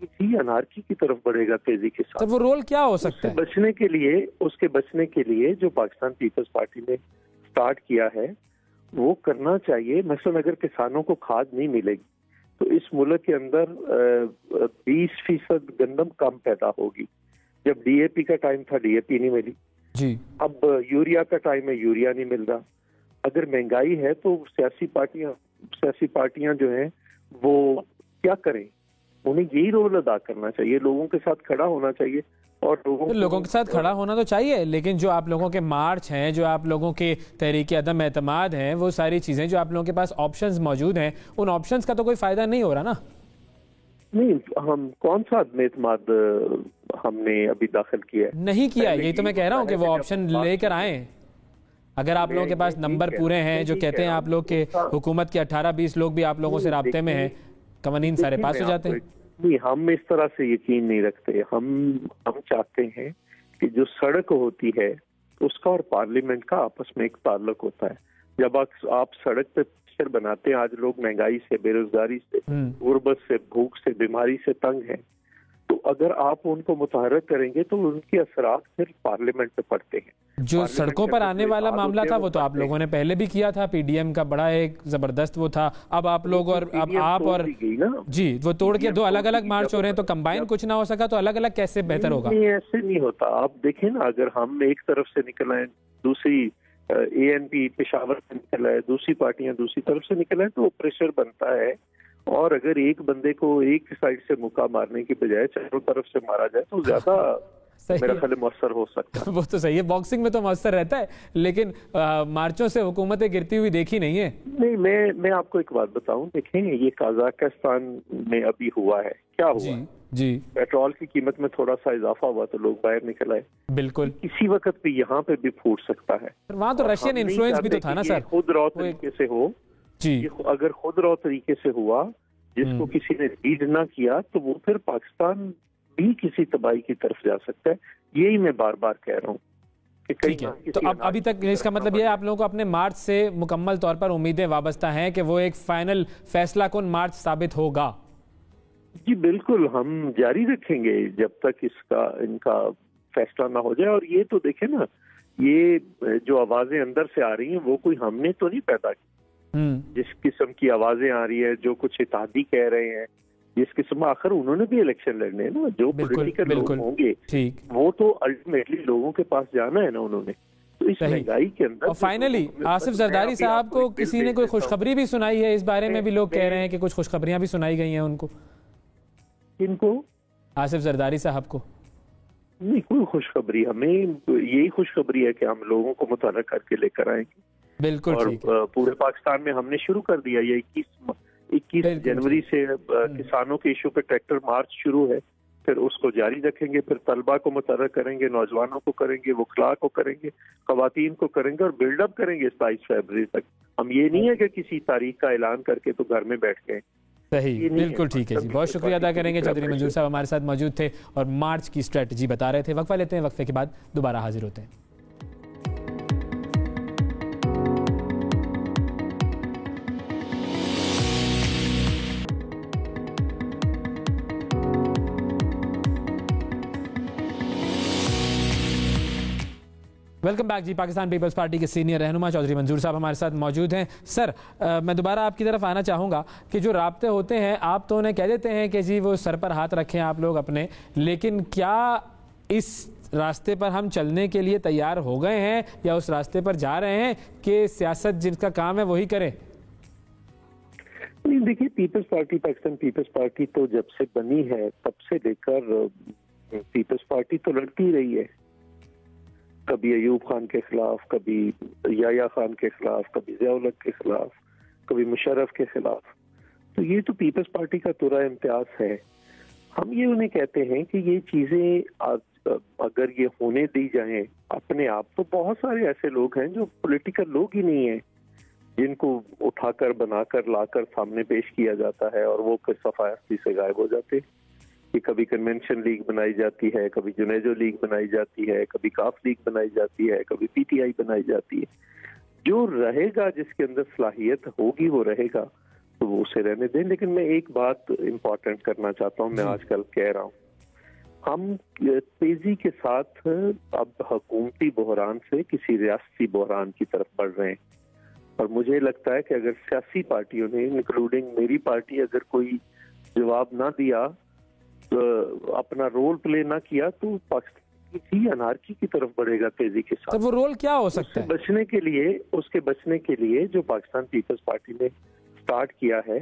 کسی انارکی کی طرف بڑھے گا تیزی کے ساتھ. تو وہ رول کیا ہو سکتا ہے؟ اس کے بچنے کے لیے جو پاکستان پیپلز پارٹی نے سٹارٹ کیا ہے وہ کرنا چاہیے. مثلا اگر کسانوں کو کھاد نہیں ملے گی تو اس ملک کے اندر 20% گندم کم پیدا ہوگی. جب ڈی اے پی کا ٹائم تھا ڈی اے پی نہیں ملی جی. اب یوریا کا ٹائم ہے یوریا نہیں مل رہا. اگر مہنگائی ہے تو سیاسی پارٹیاں جو ہیں وہ کیا کریں؟ انہیں یہی رول ادا کرنا چاہیے, لوگوں کے ساتھ کھڑا ہونا چاہیے. اور لوگوں کے ساتھ کھڑا ہونا تو چاہیے, لیکن جو آپ لوگوں کے مارچ ہیں, جو آپ لوگوں کے تحریک عدم اعتماد ہیں, وہ ساری چیزیں جو آپ لوگوں کے پاس آپشنز موجود ہیں, ان آپشنز کا تو کوئی فائدہ نہیں ہو رہا نا. نہیں, ہم کون سا عدم اعتماد ہم نے ابھی داخل کیا ہے؟ نہیں کیا, یہی تو میں کہہ رہا ہوں کہ وہ آپشن لے کر آئیں. اگر آپ لوگوں کے پاس نمبر پورے ہیں, جو کہتے ہیں آپ لوگ کے حکومت کے 18-20 لوگ بھی آپ لوگوں سے رابطے میں ہیں, قوانین سارے پاس ہو جاتے ہیں. نہیں, ہم اس طرح سے یقین نہیں رکھتے. ہم چاہتے ہیں کہ جو سڑک ہوتی ہے اس کا اور پارلیمنٹ کا آپس میں ایک تعلق ہوتا ہے. جب آپ سڑک پہ پکچر بناتے ہیں, آج لوگ مہنگائی سے, بے روزگاری سے, غربت سے, بھوک سے, بیماری سے تنگ ہیں, تو اگر آپ ان کو متحرک کریں گے تو ان کے اثرات پھر پارلیمنٹ پہ پڑتے ہیں. جو سڑکوں پر آنے والا معاملہ تھا وہ تو آپ لوگوں نے پہلے بھی کیا تھا, پی ڈی ایم کا بڑا ایک زبردست وہ تھا. اب آپ لوگ اور اب آپ اور جی وہ توڑ کے دو الگ الگ مارچ ہو رہے ہیں, تو کمبائن کچھ نہ ہو سکا تو الگ الگ کیسے بہتر ہوگا؟ نہیں, ایسے نہیں ہوتا. آپ دیکھیں نا, اگر ہم ایک طرف سے نکل آئے, دوسری اے این پی پشاور سے نکل آئے, دوسری پارٹیاں دوسری طرف سے نکل آئے, تو وہ پریشر بنتا ہے. اور اگر ایک بندے کو ایک سائڈ سے مکہ مارنے کی بجائے چاروں طرف سے مارا جائے تو زیادہ میرا خیال مؤثر ہو سکتا ہے. وہ تو صحیح ہے, باکسنگ میں تو مؤثر رہتا ہے, لیکن مارچوں سے حکومتیں گرتی ہوئی دیکھی نہیں ہے. نہیں, میں آپ کو ایک بات بتاؤں, دیکھیں یہ قازقستان میں ابھی ہوا ہے, کیا ہوا؟ جی پیٹرول کی قیمت میں تھوڑا سا اضافہ ہوا تو لوگ باہر نکل آئے. بالکل, کسی وقت بھی یہاں پہ بھی پھوٹ سکتا ہے. وہاں تو رشین انفلوئنس بھی تو تھا نا سر. خود رو طریقے سے ہو جی, اگر خود رو طریقے سے ہوا جس کو کسی نے لیڈ نہ کیا تو وہ پھر پاکستان بھی کسی تباہی کی طرف جا سکتا ہے. یہی میں بار بار کہہ رہا ہوں. ٹھیک ہے, تو اب ابھی تک اس کا مطلب یہ ہے آپ لوگوں کو اپنے مارچ سے مکمل طور پر امیدیں وابستہ ہیں کہ وہ ایک فائنل فیصلہ کن مارچ ثابت ہوگا؟ جی بالکل, ہم جاری رکھیں گے جب تک ان کا فیصلہ نہ ہو جائے. اور یہ تو دیکھیں نا, یہ جو آوازیں اندر سے آ رہی ہیں وہ کوئی ہم نے تو نہیں پیدا کی. جس قسم کی آوازیں آ رہی ہے, جو کچھ اتحادی کہہ رہے ہیں, جس قسم, آخر انہوں نے بھی الیکشن لڑنے ہیں نا. جو پولیٹیکل لوگ ہوں گے وہ تو الٹیمیٹلی لوگوں کے پاس جانا ہے نا انہوں نے. تو اس مہنگائی کے اندر اور فائنلی آصف زرداری صاحب کو کسی نے کوئی خوشخبری بھی سنائی ہے؟ اس بارے میں بھی لوگ کہہ رہے ہیں کہ کچھ خوشخبریاں بھی سنائی گئی ہیں ان کو. ان کو آصف زرداری صاحب کو نہیں کوئی خوشخبری. ہمیں یہی خوشخبری ہے کہ ہم لوگوں کو متحرک کر کے لے کر آئیں گے. بالکل, اور پورے پاکستان میں ہم نے شروع کر دیا. یہ 21 جنوری سے کسانوں کے ایشو پہ ٹریکٹر مارچ شروع ہے. پھر اس کو جاری رکھیں گے, پھر طلبہ کو متحرک کریں گے, نوجوانوں کو کریں گے, وکلاء کو کریں گے, خواتین کو کریں گے, اور بلڈ اپ کریں گے 27 فروری تک. ہم یہ نہیں ہے کہ کسی تاریخ کا اعلان کر کے تو گھر میں بیٹھ گئے. صحیح, بالکل ٹھیک ہے جی. بہت شکریہ ادا کریں گے. چودھری منظور صاحب ہمارے ساتھ موجود تھے اور مارچ کی اسٹریٹجی بتا رہے تھے. وقفہ لیتے ہیں, وقفے کے بعد دوبارہ حاضر ہوتے ہیں. ویلکم بیک جی. پاکستان پیپلز پارٹی کے سینئر رہنما چودھری منظور صاحب ہمارے ساتھ موجود ہیں. سر, میں دوبارہ آپ کی طرف آنا چاہوں گا کہ جو رابطے ہوتے ہیں آپ تو انہیں کہہ دیتے ہیں کہ جی وہ سر پر ہاتھ رکھیں آپ لوگ اپنے, لیکن کیا اس راستے پر ہم چلنے کے لیے تیار ہو گئے ہیں یا اس راستے پر جا رہے ہیں کہ سیاست جن کا کام ہے وہی کریں؟ نہیں دیکھیے, Peoples Party, Pakistan Peoples Party تو جب سے بنی ہے تب سے لے کر پیپلز پارٹی تو لڑتی رہی ہے. کبھی ایوب خان کے خلاف, کبھی یحییٰ خان کے خلاف, کبھی ضیاء الحق کے خلاف, کبھی مشرف کے خلاف. تو یہ تو پیپلز پارٹی کا ترا امتیاز ہے. ہم یہ انہیں کہتے ہیں کہ یہ چیزیں اگر یہ ہونے دی جائیں اپنے آپ, تو بہت سارے ایسے لوگ ہیں جو پولیٹیکل لوگ ہی نہیں ہیں جن کو اٹھا کر, بنا کر, لا کر سامنے پیش کیا جاتا ہے اور وہ صفائی سے غائب ہو جاتے. کہ کبھی کنونشن لیگ بنائی جاتی ہے, کبھی جنیجو لیگ بنائی جاتی ہے, کبھی کاف لیگ بنائی جاتی ہے, کبھی پی ٹی آئی بنائی جاتی ہے. جو رہے گا, جس کے اندر صلاحیت ہوگی وہ رہے گا. تو وہ اسے رہنے دیں. لیکن میں ایک بات امپورٹنٹ کرنا چاہتا ہوں, میں آج کل کہہ رہا ہوں, ہم تیزی کے ساتھ اب حکومتی بحران سے کسی ریاستی بحران کی طرف بڑھ رہے ہیں, اور مجھے لگتا ہے کہ اگر سیاسی پارٹیوں نے انکلوڈنگ میری پارٹی اگر کوئی جواب نہ دیا, اپنا رول پلے نہ کیا, تو پاکستان انارکی کی طرف بڑھے گا تیزی کے ساتھ. تو وہ رول کیا ہو سکتا ہے؟ اس کے بچنے کے لیے جو پاکستان پیپلز پارٹی نے سٹارٹ کیا ہے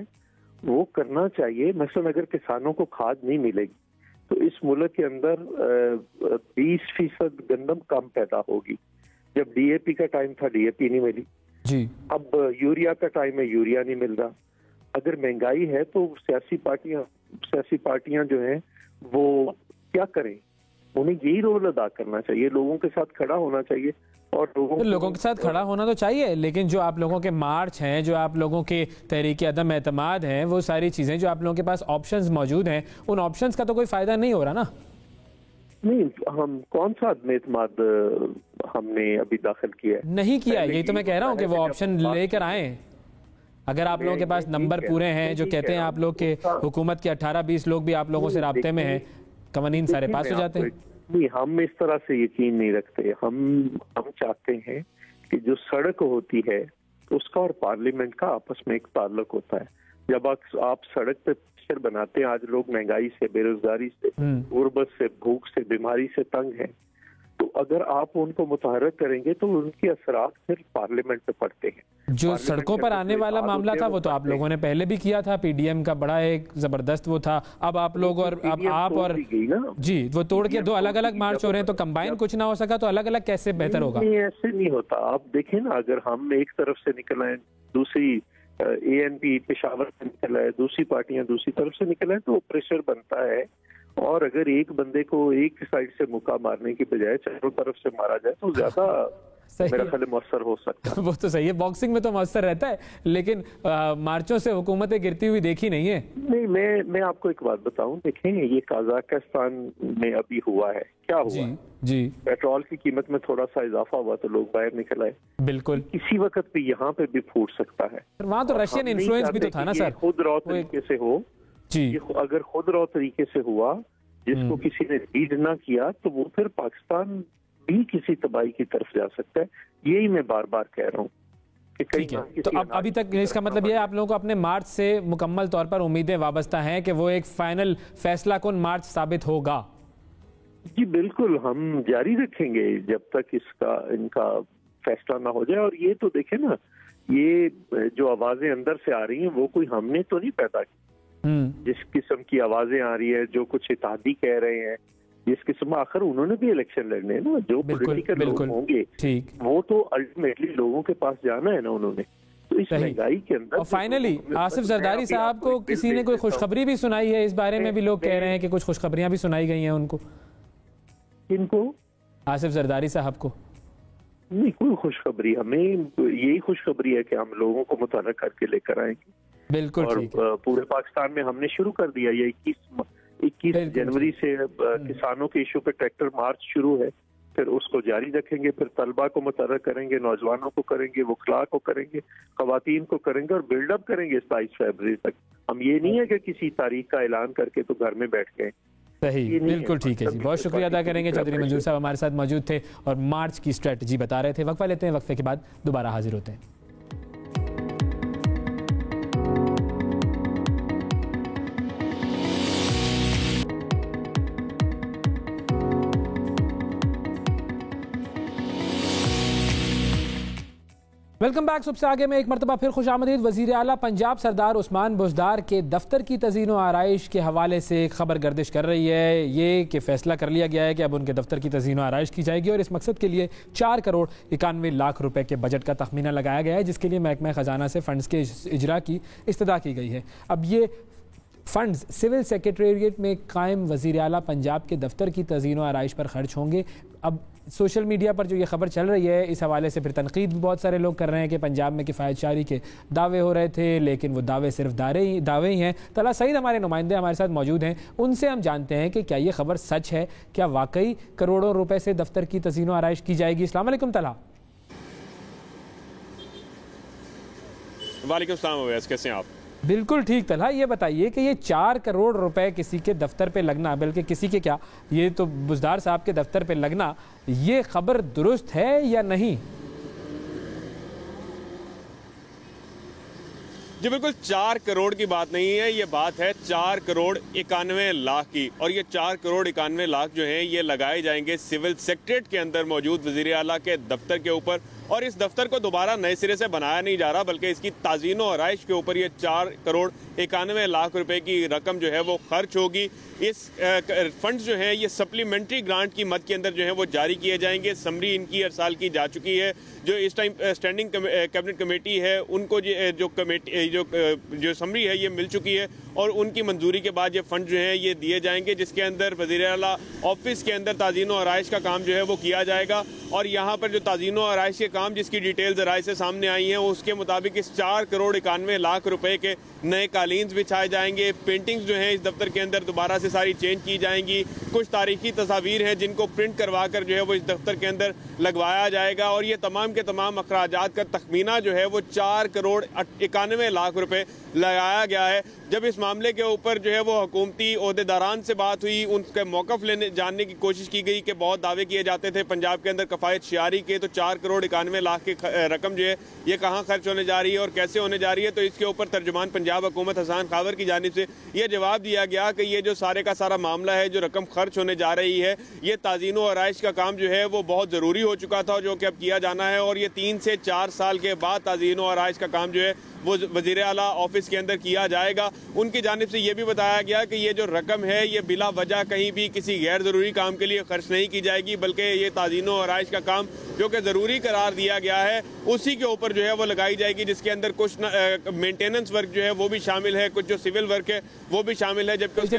وہ کرنا چاہیے. مثلا اگر کسانوں کو کھاد نہیں ملے گی تو اس ملک کے اندر 20% گندم کم پیدا ہوگی. جب ڈی اے پی کا ٹائم تھا ڈی اے پی نہیں ملی جی, اب یوریا کا ٹائم ہے یوریا نہیں مل رہا. اگر مہنگائی ہے تو سیاسی پارٹیاں جو ہیں وہ کیا کریں؟ انہیں یہی رول ادا کرنا چاہیے, لوگوں کے ساتھ کھڑا ہونا چاہیے. اور لوگوں کے ساتھ کھڑا ہونا تو چاہیے, لیکن جو آپ لوگوں کے مارچ ہیں, جو آپ لوگوں کے تحریک عدم اعتماد ہیں, وہ ساری چیزیں جو آپ لوگوں کے پاس آپشنز موجود ہیں, ان آپشنز کا تو کوئی فائدہ نہیں ہو رہا نا. نہیں, ہم کون سا عدم اعتماد ہم نے ابھی داخل کیا ہے؟ نہیں کیا, یہی تو میں کہہ رہا ہوں کہ وہ آپشن لے کر آئیں. اگر آپ لوگوں کے پاس نمبر پورے ہیں, جو کہتے ہیں آپ لوگ کے حکومت کے 18-20 لوگ بھی آپ لوگوں سے رابطے میں ہیں, قوانین سارے پاس ہو جاتے ہیں. نہیں, ہم اس طرح سے یقین نہیں رکھتے. ہم چاہتے ہیں کہ جو سڑک ہوتی ہے اس کا اور پارلیمنٹ کا آپس میں ایک تعلق ہوتا ہے. جب آپ سڑک پہ پریشر بناتے ہیں, آج لوگ مہنگائی سے, بے روزگاری سے, غربت سے, بھوک سے, بیماری سے تنگ ہیں, تو اگر آپ ان کو متحرک کریں گے تو ان کے اثرات پھر پارلیمنٹ پہ پڑتے ہیں. جو سڑکوں پر آنے والا معاملہ تھا وہ تو آپ لوگوں نے پہلے بھی کیا تھا, پی ڈی ایم کا بڑا ایک زبردست وہ تھا. اب آپ لوگ اور اب آپ اور جی وہ توڑ کے دو الگ الگ مارچ ہو رہے ہیں, تو کمبائن کچھ نہ ہو سکا تو الگ الگ کیسے بہتر ہوگا؟ نہیں, ایسے نہیں ہوتا. آپ دیکھیں نا, اگر ہم ایک طرف سے نکل آئیں, دوسری اے این پی پشاور سے نکل آئے, دوسری پارٹیاں دوسری طرف سے نکل آئیں, تو پریشر بنتا ہے. اور اگر ایک بندے کو ایک سائڈ سے مکہ مارنے کی بجائے چاروں طرف سے مارا جائے تو زیادہ میرا خیال مؤثر ہو سکتا ہے. وہ تو صحیح ہے, باکسنگ میں تو مؤثر رہتا ہے, لیکن مارچوں سے حکومتیں گرتی ہوئی دیکھی نہیں ہے. نہیں, میں آپ کو ایک بات بتاؤں, دیکھیں یہ قازقستان میں ابھی ہوا ہے, کیا ہوا؟ جی, پیٹرول کی قیمت میں تھوڑا سا اضافہ ہوا تو لوگ باہر نکل آئے. بالکل, کسی وقت بھی یہاں پہ بھی پھوٹ سکتا ہے. وہاں تو رشین انفلوئنس بھی تو تھا نا سر. خود رو طریقے سے ہو جی, اگر خود رو طریقے سے ہوا جس کو کسی نے لیڈ نہ کیا, تو وہ پھر پاکستان بھی کسی تباہی کی طرف جا سکتا ہے. یہی میں بار بار کہہ رہا ہوں. ٹھیک ہے, تو اب ابھی تک اس کا مطلب یہ ہے آپ لوگوں کو اپنے مارچ سے مکمل طور پر امیدیں وابستہ ہیں کہ وہ ایک فائنل فیصلہ کن مارچ ثابت ہوگا؟ جی بالکل, ہم جاری رکھیں گے جب تک ان کا فیصلہ نہ ہو جائے. اور یہ تو دیکھیں نا, یہ جو آوازیں اندر سے آ رہی ہیں وہ کوئی ہم نے تو نہیں پیدا کی. جس قسم کی آوازیں آ رہی ہے, جو کچھ اتحادی کہہ رہے ہیں, جس قسم, آخر انہوں نے بھی الیکشن لڑنے ہیں نا. جو پولیٹیکل لوگ ہوں گے وہ تو الٹیمیٹلی لوگوں کے پاس جانا ہے نا انہوں نے. تو اس مہنگائی کے اندر. اور فائنلی آصف زرداری صاحب کو کسی نے کوئی خوشخبری بھی سنائی ہے؟ اس بارے میں بھی لوگ کہہ رہے ہیں کہ کچھ خوشخبریاں بھی سنائی گئی ہیں ان کو. کن کو؟ آصف زرداری صاحب کو. نہیں, کوئی خوشخبری, ہمیں یہی خوشخبری ہے کہ ہم لوگوں کو متحرک کر کے لے کر آئیں گے. بالکل, اور پورے پاکستان میں ہم نے شروع کر دیا. یہ 21 جنوری سے کسانوں کے ایشو پہ ٹریکٹر مارچ شروع ہے. پھر اس کو جاری رکھیں گے, پھر طلبہ کو متحرک کریں گے, نوجوانوں کو کریں گے, وکلاء کو کریں گے, خواتین کو کریں گے, اور بلڈ اپ کریں گے 22 فروری تک. ہم یہ نہیں ہے کہ کسی تاریخ کا اعلان کر کے تو گھر میں بیٹھ گئے. صحیح, بالکل ٹھیک ہے جی, بہت شکریہ ادا کریں گے. چودھری منظور صاحب ہمارے ساتھ موجود تھے اور مارچ کی اسٹریٹجی بتا رہے تھے. وقفہ لیتے ہیں, وقفے کے بعد دوبارہ حاضر ہوتے ہیں. Welcome back. صبح سے آگے میں ایک مرتبہ پھر خوش آمدید. وزیر اعلیٰ پنجاب سردار عثمان بزدار کے دفتر کی تزئین و آرائش کے حوالے سے ایک خبر گردش کر رہی ہے, یہ کہ فیصلہ کر لیا گیا ہے کہ اب ان کے دفتر کی تزئین و آرائش کی جائے گی, اور اس مقصد کے لیے 4 کروڑ 91 لاکھ روپے کے بجٹ کا تخمینہ لگایا گیا ہے, جس کے لیے محکمہ خزانہ سے فنڈز کے اجرا کی استدعا کی گئی ہے. اب یہ فنڈز سول سیکریٹریٹ میں قائم وزیر اعلیٰ پنجاب کے دفتر کی تزئین و آرائش پر خرچ ہوں گے. اب سوشل میڈیا پر جو یہ خبر چل رہی ہے, اس حوالے سے پھر تنقید بھی بہت سارے لوگ کر رہے ہیں کہ پنجاب میں کفایت شعاری کے دعوے ہو رہے تھے, لیکن وہ دعوے صرف دعوے ہی ہیں. طلحہ سعید ہمارے نمائندے ہمارے ساتھ موجود ہیں, ان سے ہم جانتے ہیں کہ کیا یہ خبر سچ ہے, کیا واقعی کروڑوں روپے سے دفتر کی تزئین و آرائش کی جائے گی. السلام علیکم طلحہ. وعلیکم السلام اویس, کیسے ہیں آپ؟ بالکل ٹھیک طلحہ، یہ بتائیے کہ یہ 4 کروڑ روپے کسی کے دفتر پہ لگنا، بلکہ کسی کے کیا، یہ تو بزدار صاحب کے دفتر پہ لگنا، یہ خبر درست ہے یا نہیں؟ جی بالکل 4 کروڑ کی بات نہیں ہے، یہ بات ہے 4 کروڑ 91 لاکھ کی، اور یہ 4 کروڑ 91 لاکھ جو ہیں یہ لگائے جائیں گے سول سیکریٹریٹ کے اندر موجود وزیر اعلیٰ کے دفتر کے اوپر، اور اس دفتر کو دوبارہ نئے سرے سے بنایا نہیں جا رہا بلکہ اس کی تعزین و آرائش کے اوپر یہ 4 کروڑ 91 لاکھ روپے کی رقم جو ہے وہ خرچ ہوگی۔ اس فنڈز جو ہیں یہ سپلیمنٹری گرانٹ کی مد کے اندر جو ہے وہ جاری کیے جائیں گے۔ سمری ان کی ہر سال کی جا چکی ہے، جو اس ٹائم اسٹینڈنگ کیبنٹ کمیٹی ہے ان کو جو سمری ہے یہ مل چکی ہے، اور ان کی منظوری کے بعد یہ فنڈ جو ہیں یہ دیے جائیں گے، جس کے اندر وزیر اعلیٰ آفس کے اندر تعزین و آرائش کا کام جو ہے وہ کیا جائے گا۔ اور یہاں پر جو تعزین و آرائش کے کام جس کی ڈیٹیل ذرائع سے سامنے آئی ہیں اس کے مطابق اس 4 کروڑ 91 لاکھ روپے کے نئے قالینز بچھائے جائیں گے، پینٹنگز جو ہیں اس دفتر کے اندر دوبارہ سے ساری چینج کی جائیں گی، کچھ تاریخی تصاویر ہیں جن کو پرنٹ کروا کر جو ہے وہ اس دفتر کے اندر لگوایا جائے گا، اور یہ تمام کے تمام اخراجات کا تخمینہ جو ہے وہ 4 کروڑ 91 لاکھ روپے لگایا گیا ہے۔ جب اس معاملے کے اوپر جو ہے وہ حکومتی عہدیداران سے بات ہوئی، ان کے موقف جاننے کی کوشش کی گئی کہ بہت دعوے کیے جاتے تھے پنجاب کے اندر کفایت شعاری کے، تو 4 کروڑ 91 لاکھ کی رقم جو ہے یہ کہاں خرچ ہونے جا رہی ہے اور کیسے ہونے جا رہی ہے، تو اس کے اوپر ترجمان پنجاب حکومت حسان خاور کی جانب سے یہ جواب دیا گیا کہ یہ جو سارے کا سارا معاملہ ہے، جو رقم خرچ ہونے جا رہی ہے، یہ تعزین و آرائش کا کام جو ہے وہ بہت ضروری ہو چکا تھا جو کہ اب کیا جانا ہے، اور یہ 3 سے 4 سال کے بعد تعزین و آرائش کا کام جو ہے وہ وزیر اعلیٰ آفس کے اندر کیا جائے گا۔ ان کی جانب سے یہ بھی بتایا گیا کہ یہ جو رقم ہے یہ بلا وجہ کہیں بھی کسی غیر ضروری کام کے لیے خرچ نہیں کی جائے گی، بلکہ یہ تعزین و آرائش کا کام جو کہ ضروری قرار دیا گیا ہے اسی کے اوپر جو ہے وہ لگائی جائے گی، جس کے اندر کچھ مینٹیننس ورک جو ہے وہ بھی شامل ہے، کچھ جو سول ورک ہے وہ بھی شامل ہے، جبکہ اس کے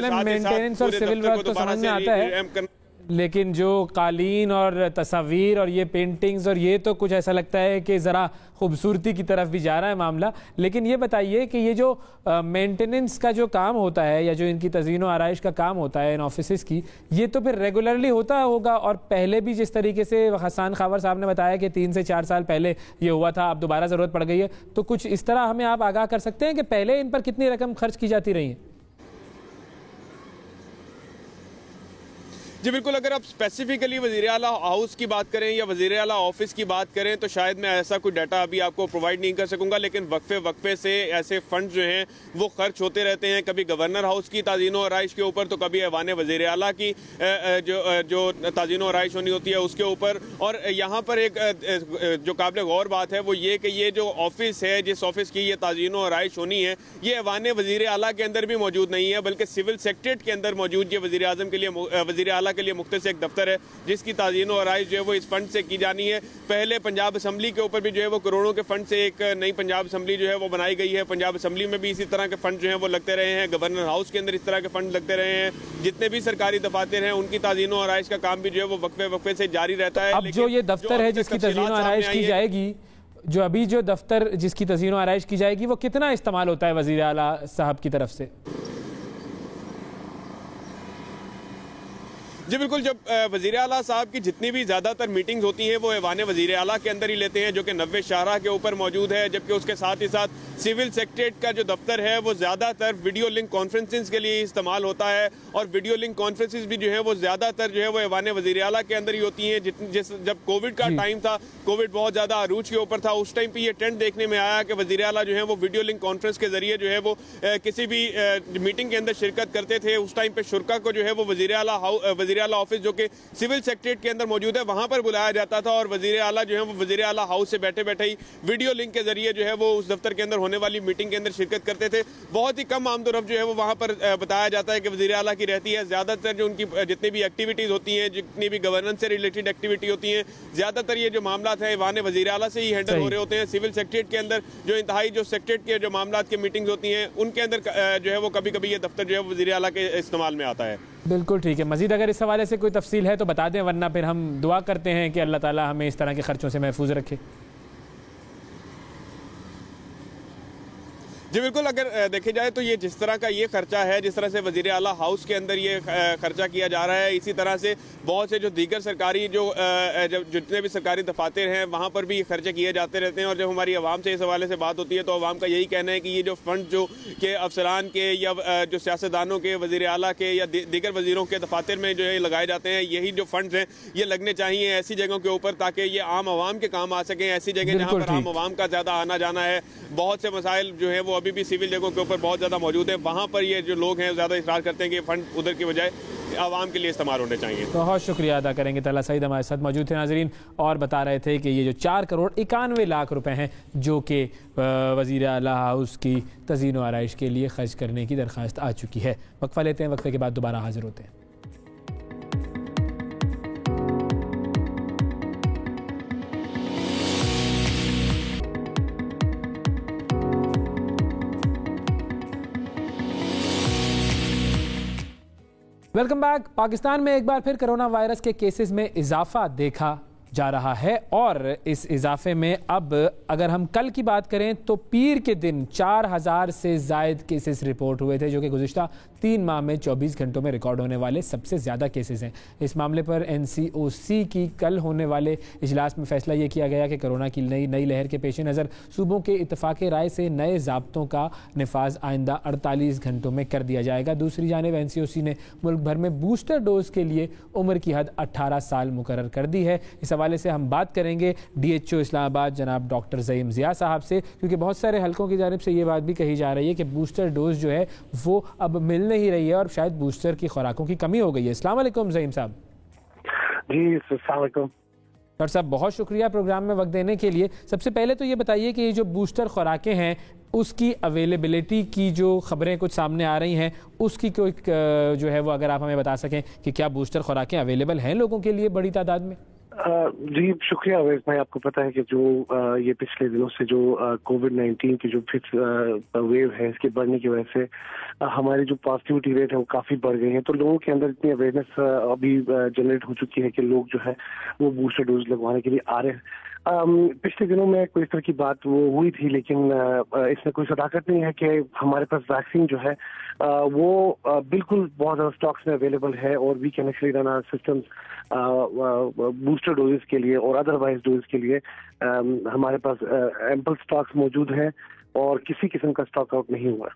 ساتھ لیکن جو قالین اور تصاویر اور یہ پینٹنگز اور یہ تو کچھ ایسا لگتا ہے کہ ذرا خوبصورتی کی طرف بھی جا رہا ہے معاملہ، لیکن یہ بتائیے کہ یہ جو مینٹیننس کا جو کام ہوتا ہے یا جو ان کی تزئین و آرائش کا کام ہوتا ہے ان آفیسز کی، یہ تو پھر ریگولرلی ہوتا ہوگا، اور پہلے بھی جس طریقے سے حسان خاور صاحب نے بتایا کہ 3 سے 4 سال پہلے یہ ہوا تھا، اب دوبارہ ضرورت پڑ گئی ہے، تو کچھ اس طرح ہمیں آپ آگاہ کر سکتے ہیں کہ پہلے ان پر کتنی رقم خرچ کی جاتی رہی ہے؟ جی بالکل، اگر آپ اسپیسیفکلی وزیر اعلیٰ ہاؤس کی بات کریں یا وزیر اعلیٰ آفس کی بات کریں تو شاید میں ایسا کوئی ڈیٹا ابھی آپ کو پرووائڈ نہیں کر سکوں گا، لیکن وقفے سے ایسے فنڈ جو ہیں وہ خرچ ہوتے رہتے ہیں، کبھی گورنر ہاؤس کی تعزین و آرائش کے اوپر، تو کبھی ایوان وزیر اعلیٰ کی جو تعزین و آرائش ہونی ہوتی ہے اس کے اوپر۔ اور یہاں پر ایک جو قابل غور بات ہے وہ یہ کہ یہ جو آفس ہے، جس آفس کی یہ تعزین و آرائش ہونی ہے، یہ ایوان وزیر اعلیٰ کے اندر بھی موجود نہیں ہے، بلکہ سول سیکریٹریٹ کے اندر موجود یہ وزیر اعظم کے لیے وزیر اعلیٰ کے لیے مختص ایک دفتر ہے جس کی تعزین و آرائش جو ہے وہ اس فنڈ سے کی جانی ہے۔ پہلے پنجاب اسمبلی کے اوپر بھی جو ہے وہ کروڑوں کے فنڈ سے ایک نئی پنجاب اسمبلی جو ہے وہ بنائی گئی ہے، پنجاب اسمبلی میں بھی اسی طرح کے فنڈ جو ہیں وہ لگتے رہے ہیں، گورنر ہاؤس کے اندر اس طرح کے فنڈ لگتے رہے ہیں، جتنے بھی سرکاری دفاتر ہیں ان کی تعزین و آرائش کا کام بھی جو ہے وہ وقفے سے جاری رہتا ہے۔ اب جو یہ دفتر ہے جس کی تعزین و آرائش کی جائے گی، جو ابھی جو دفتر جس کی تعزین و آرائش کی جائے گی، وہ کتنا استعمال ہوتا ہے وزیر اعلیٰ صاحب کی طرف سے؟ جی بالکل، جب وزیر اعلیٰ صاحب کی جتنی بھی زیادہ تر میٹنگز ہوتی ہیں وہ ایوان وزیر اعلیٰ کے اندر ہی لیتے ہیں، جو کہ 90 شاہراہ کے اوپر موجود ہے، جبکہ اس کے ساتھ ہی ساتھ سول سیکریٹریٹ کا جو دفتر ہے وہ زیادہ تر ویڈیو لنک کانفرنسز کے لیے استعمال ہوتا ہے، اور ویڈیو لنک کانفرنسز بھی جو ہے وہ زیادہ تر جو ہے وہ ایوان وزیر اعلیٰ کے اندر ہی ہوتی ہیں۔ جب کووڈ کا ٹائم تھا، کووڈ بہت زیادہ عروج کے اوپر تھا، اس ٹائم پہ یہ ٹرینڈ دیکھنے میں آیا کہ وزیر اعلیٰ جو ہے وہ ویڈیو لنک کانفرنس کے ذریعے جو ہے وہ کسی بھی میٹنگ کے اندر شرکت کرتے تھے۔ اس ٹائم پہ شرکا کو جو ہے وہ وزیر اعلیٰ آفس جو کہ سول سیکریٹریٹ کے اندر موجود ہے وہاں پر بلایا جاتا تھا، اور وزیر اعلیٰ جو ہے وہ وزیر اعلیٰ ہاؤس سے بیٹھے ہی ویڈیو لنک کے ذریعے جو ہے وہ اس دفتر کے اندر ہونے والی میٹنگ کے اندر شرکت کرتے تھے۔ بہت ہی کم آمد و رفت جو ہے وہ وہاں پر بتایا جاتا ہے کہ وزیر اعلیٰ کی رہتی ہے۔ زیادہ تر جو ان کی جتنی بھی ایکٹیویٹیز ہوتی ہیں، جتنی بھی گورننس سے ریلیٹڈ ایکٹیویٹی ہوتی ہیں، زیادہ تر یہ جو معاملات ہیں ایوان وزیر اعلیٰ سے ہی ہینڈل ہو رہے ہوتے ہیں۔ سول سیکریٹریٹ کے اندر جو انتہائی جو سیکریٹریٹ کے جو معاملات کے میٹنگز ہوتی ہیں ان کے اندر جو ہے وہ کبھی یہ دفتر جو ہے وزیر اعلیٰ کے استعمال میں آتا ہے۔ بالکل ٹھیک ہے، مزید اگر اس حوالے سے کوئی تفصیل ہے تو بتا دیں، ورنہ پھر ہم دعا کرتے ہیں کہ اللہ تعالیٰ ہمیں اس طرح کے خرچوں سے محفوظ رکھے۔ جی بالکل، اگر دیکھا جائے تو یہ جس طرح کا یہ خرچہ ہے، جس طرح سے وزیر اعلیٰ ہاؤس کے اندر یہ خرچہ کیا جا رہا ہے، اسی طرح سے بہت سے جو دیگر سرکاری جتنے بھی سرکاری دفاتر ہیں وہاں پر بھی یہ خرچے کیے جاتے رہتے ہیں. اور جب ہماری عوام سے اس حوالے سے بات ہوتی ہے تو عوام کا یہی کہنا ہے کہ یہ جو فنڈ جو کہ افسران کے یا جو سیاستدانوں کے، وزیر اعلیٰ کے یا دیگر وزیروں کے دفاتر میں جو ہے لگائے جاتے ہیں، یہی جو فنڈز ہیں یہ لگنے چاہیے ایسی جگہوں کے اوپر تاکہ یہ عام عوام کے کام آ سکیں. ایسی جگہ جہاں پر عام عوام کا زیادہ آنا جانا ہے، بہت سے مسائل جو ہیں وہ ابھی بھی سول جگہوں کے اوپر بہت زیادہ موجود ہیں، وہاں پر یہ جو لوگ ہیں زیادہ اصرار کرتے ہیں کہ فنڈ ادھر کی بجائے عوام کے لیے استعمال ہونے چاہیے. بہت شکریہ ادا کریں گے. طلحہ سعید ہمارے ساتھ موجود تھے. ناظرین اور بتا رہے تھے کہ یہ جو 4 کروڑ 91 لاکھ روپے ہیں جو کہ وزیر اعلیٰ ہاؤس کی تزئین و آرائش کے لیے خرچ کرنے کی درخواست آ چکی ہے. وقفہ لیتے ہیں، وقفے کے بعد دوبارہ حاضر ہوتے ہیں. Welcome back. پاکستان میں ایک بار پھر کرونا وائرس کے کیسز میں اضافہ دیکھا جا رہا ہے اور اس اضافے میں اب اگر ہم کل کی بات کریں تو پیر کے دن 4000 سے زائد کیسز رپورٹ ہوئے تھے جو کہ گزشتہ 3 ماہ میں 24 گھنٹوں میں ریکارڈ ہونے والے سب سے زیادہ کیسز ہیں. اس معاملے پر NCOC کی کل ہونے والے اجلاس میں فیصلہ یہ کیا گیا کہ کرونا کی نئی لہر کے پیش نظر صوبوں کے اتفاق رائے سے نئے ضابطوں کا نفاذ آئندہ 48 گھنٹوں میں کر دیا جائے گا. دوسری جانب NCOC نے ملک بھر میں بوسٹر ڈوز کے لیے عمر کی حد 18 سال مقرر کر دی ہے. اس حوالے سے ہم بات کریں گے DHO اسلام آباد جناب ڈاکٹر زعیم ضیاء صاحب سے، کیونکہ بہت سارے حلقوں کی جانب سے یہ بات بھی کہی جا رہی ہے کہ بوسٹر ڈوز جو ہے وہ اب مل نہیں رہی ہے اور شاید بوسٹر کی خوراکوں کی کمی ہو گئی ہے. السلام علیکم زعیم صاحب. جی السلام علیکم ڈاکٹر صاحب، بہت شکریہ پروگرام میں وقت دینے کے لیے. سب سے پہلے تو یہ بتائیے کہ یہ جو بوسٹر خوراکیں ہیں اس کی اویلیبلٹی کی جو خبریں کچھ سامنے آ رہی ہیں اس کی کوئی جو ہے وہ اگر آپ ہمیں بتا سکیں کہ کیا بوسٹر خوراکیں اویلیبل ہیں لوگوں کے لیے بڑی تعداد میں؟ جی شکریہ اویس بھائی. آپ کو پتہ ہے کہ جو یہ پچھلے دنوں سے جو کووڈ-19 کی جو ففتھ ویو ہے اس کے بڑھنے کی وجہ سے ہماری جو پازیٹیوٹی ریٹ ہے وہ کافی بڑھ گئی ہے. تو لوگوں کے اندر اتنی اویئرنیس ابھی جنریٹ ہو چکی ہے کہ لوگ جو ہے وہ بوسٹر ڈوز لگوانے کے لیے آ رہے ہیں. پچھلے دنوں میں کوئی اس طرح کی بات وہ ہوئی تھی لیکن اس میں کوئی صداقت نہیں ہے کہ ہمارے پاس ویکسین جو ہے وہ بالکل بہت زیادہ اسٹاکس میں اویلیبل ہے اور we can actually run our systems booster doses کے لیے اور ادروائز ڈوز کے لیے ہمارے پاس ایمپل اسٹاکس موجود ہیں اور کسی قسم کا اسٹاک آؤٹ نہیں ہوا.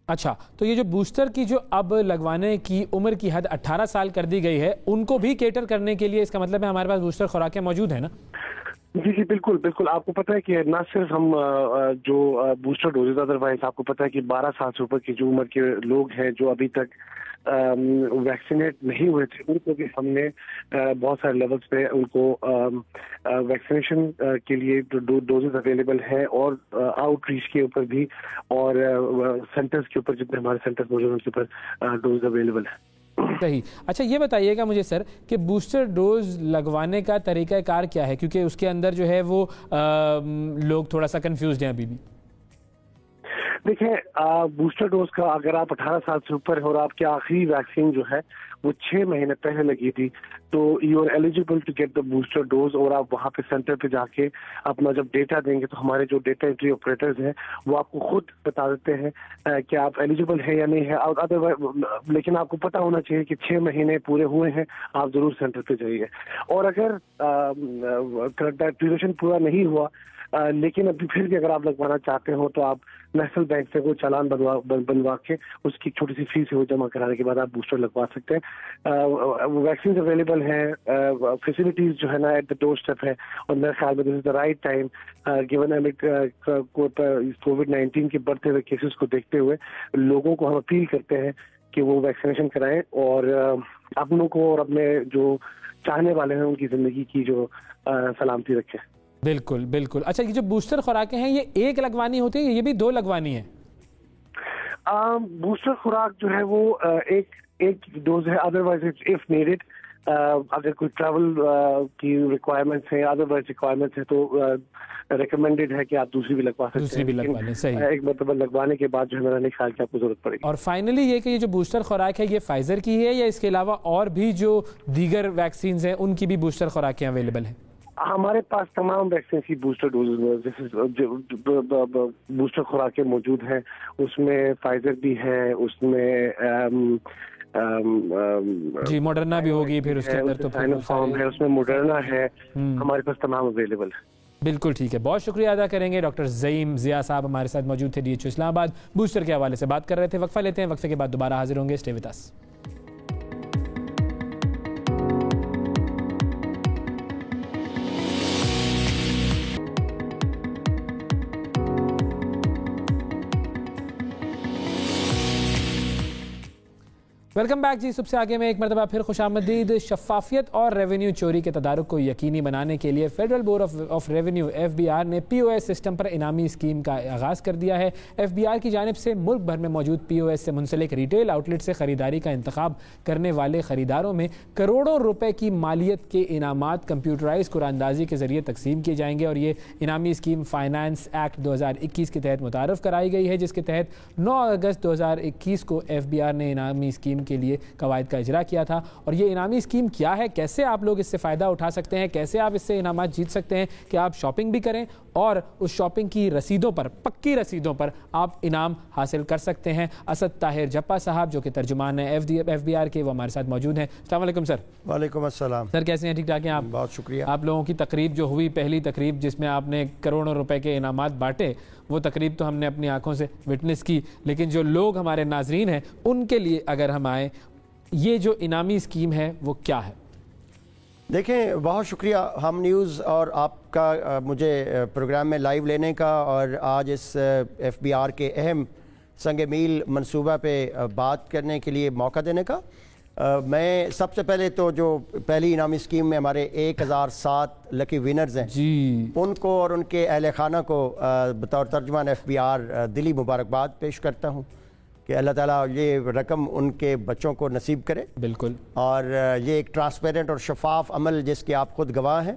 اچھا، تو یہ جو بوسٹر کی جو اب لگوانے کی عمر کی حد 18 سال کر دی گئی ہے ان کو بھی کیٹر کرنے کے لیے اس کا مطلب ہے ہمارے پاس بوسٹر خوراکیں موجود ہیں نا؟ جی جی بالکل بالکل. آپ کو پتہ ہے کہ نہ صرف ہم جو بوسٹر ڈوزز ادروائز آپ کو پتہ ہے کہ 12 سال سے اوپر کی جو عمر کے لوگ ہیں جو ابھی تک ویکسینیٹ نہیں ہوئے تھے ان کو بھی ہم نے بہت سارے لیولز پہ ان کو ویکسینیشن کے لیے ڈوزز اویلیبل ہیں اور آؤٹ ریچ کے اوپر بھی اور سینٹرز کے اوپر جتنے ہمارے سینٹرز موجود ہیں ان کے اوپر ڈوز اویلیبل ہے. صحیح. اچھا یہ بتائیے گا مجھے سر کہ بوسٹر ڈوز لگوانے کا طریقہ کار کیا ہے، کیونکہ اس کے اندر جو ہے وہ لوگ تھوڑا سا کنفیوزڈ ہیں ابھی بھی. دیکھیں بوسٹر ڈوز کا اگر آپ 18 سال سے اوپر ہے اور آپ کی آخری ویکسین جو ہے وہ 6 مہینے پہلے لگی تھی تو you are eligible to get the booster dose. اور آپ وہاں پہ سینٹر پہ جا کے اپنا جب ڈیٹا دیں گے تو ہمارے جو ڈیٹا انٹری آپریٹرز ہیں وہ آپ کو خود بتا دیتے ہیں کہ آپ ایلیجیبل ہیں یا نہیں ہے. ادروائز لیکن آپ کو پتہ ہونا چاہیے کہ 6 مہینے پورے ہوئے ہیں آپ ضرور سینٹر پہ جائیے. اور اگر ڈیوریشن پورا نہیں ہوا لیکن ابھی پھر بھی اگر آپ لگوانا چاہتے ہو تو آپ نیشنل بینک سے وہ چالان بنوا کے اس کی چھوٹی سی فیس ہے وہ جمع کرانے کے بعد آپ بوسٹر لگوا سکتے ہیں. ویکسینز اویلیبل ہیں، فیسلٹیز جو ہے نا ایٹ دا ڈور اسٹیپ ہے اور میرے خیال میں this is the right time given کووڈ-19 کے بڑھتے ہوئے کیسز کو دیکھتے ہوئے لوگوں کو ہم اپیل کرتے ہیں کہ وہ ویکسینیشن کرائیں اور اپنوں کو اور اپنے جو چاہنے والے ہیں ان کی زندگی کی جو سلامتی رکھیں. بالکل بالکل. اچھا یہ جو بوسٹر خوراکیں ہیں یہ ایک لگوانی ہوتی ہے یہ بھی 2 لگوانی ہے؟ بوسٹر خوراک جو ہے وہ ایک ڈوز ہے. ادروائز اف نیڈڈ اگر کوئی ٹریول کی ریکوائرمنٹس ہیں ادروائز ریکوائرمنٹس ہیں تو ریکمینڈیڈ ہے کہ آپ دوسری بھی لگوا سکتے ہیں. صحیح. ایک مرتبہ لگوانے کے بعد جو ہے میرا نہیں خیال کہ آپ کو ضرورت پڑے گی. اور فائنلی یہ کہ یہ جو بوسٹر خوراک ہے یہ فائزر کی ہے یا اس کے علاوہ اور بھی جو دیگر ویکسینز ہیں ان کی بھی بوسٹر خوراکیں اویلیبل ہیں؟ ہمارے پاس تمام ویکسین کی بوسٹر ڈوز بوسٹر خوراکیں موجود ہیں. اس میں فائزر بھی ہے, اس میں جی موڈرنا بھی ہوگی, پھر اس کے اندر تو سائنوفارم ہے, اس میں موڈرنا ہے, ہمارے پاس تمام اویلیبل ہے. بالکل ٹھیک ہے, بہت شکریہ ادا کریں گے. ڈاکٹر زعیم ضیاء صاحب ہمارے ساتھ موجود تھے, DHO اسلام آباد. بوسٹر کے حوالے سے بات کر رہے تھے. وقفہ لیتے ہیں, وقفے کے بعد دوبارہ حاضر ہوں گے. Stay with us. Welcome back جی. صبح سے آگے میں ایک مرتبہ پھر خوش آمدید. شفافیت اور ریونیو چوری کے تدارک کو یقینی بنانے کے لیے federal board of revenue FBR نے POS سسٹم پر انعامی اسکیم کا آغاز کر دیا ہے. FBR کی جانب سے ملک بھر میں موجود POS سے منسلک ریٹیل آؤٹ لیٹ سے خریداری کا انتخاب کرنے والے خریداروں میں کروڑوں روپے کی مالیت کے انعامات کمپیوٹرائز قرعہ اندازی کے ذریعے تقسیم کیے جائیں گے. اور یہ انعامی اسکیم فائنانس ایکٹ 2021 کے تحت متعارف کرائی گئی ہے, جس کے تحت 9 اگست 2021 کو FBR نے انعامی اسکیم کے لیے قواعد کا اجرا کیا تھا. اور یہ انعامی اسکیم کیا ہے, کیسے آپ لوگ اس سے فائدہ اٹھا سکتے ہیں, کیسے آپ اس سے انعامات جیت سکتے ہیں کہ آپ شاپنگ بھی کریں اور اس شاپنگ کی رسیدوں پر, پکی رسیدوں پر آپ انعام حاصل کر سکتے ہیں. اسد طاہر جپا صاحب جو کہ ترجمان ہیں FBR کے, وہ ہمارے ساتھ موجود ہیں. السلام علیکم سر. وعلیکم السلام سر, کیسے ہیں؟ ٹھیک ٹھاک ہیں آپ؟ بہت شکریہ. آپ لوگوں کی تقریب جو ہوئی, پہلی تقریب جس میں آپ نے کروڑوں روپے کے انعامات بانٹے, وہ تقریب تو ہم نے اپنی آنکھوں سے وٹنس کی, لیکن جو لوگ ہمارے ناظرین ہیں ان کے لیے اگر ہم آئیں, یہ جو انعامی اسکیم ہے وہ کیا ہے؟ دیکھیں, بہت شکریہ ہم نیوز اور آپ کا مجھے پروگرام میں لائیو لینے کا, اور آج اس FBR کے اہم سنگ میل منصوبہ پہ بات کرنے کے لیے موقع دینے کا. میں سب سے پہلے تو جو پہلی انعامی اسکیم میں ہمارے 1007 لکی ونرز ہیں جی, ان کو اور ان کے اہل خانہ کو بطور ترجمان FBR دلی مبارکباد پیش کرتا ہوں کہ اللہ تعالیٰ یہ رقم ان کے بچوں کو نصیب کرے. بالکل. اور یہ ایک ٹرانسپیرنٹ اور شفاف عمل جس کے آپ خود گواہ ہیں.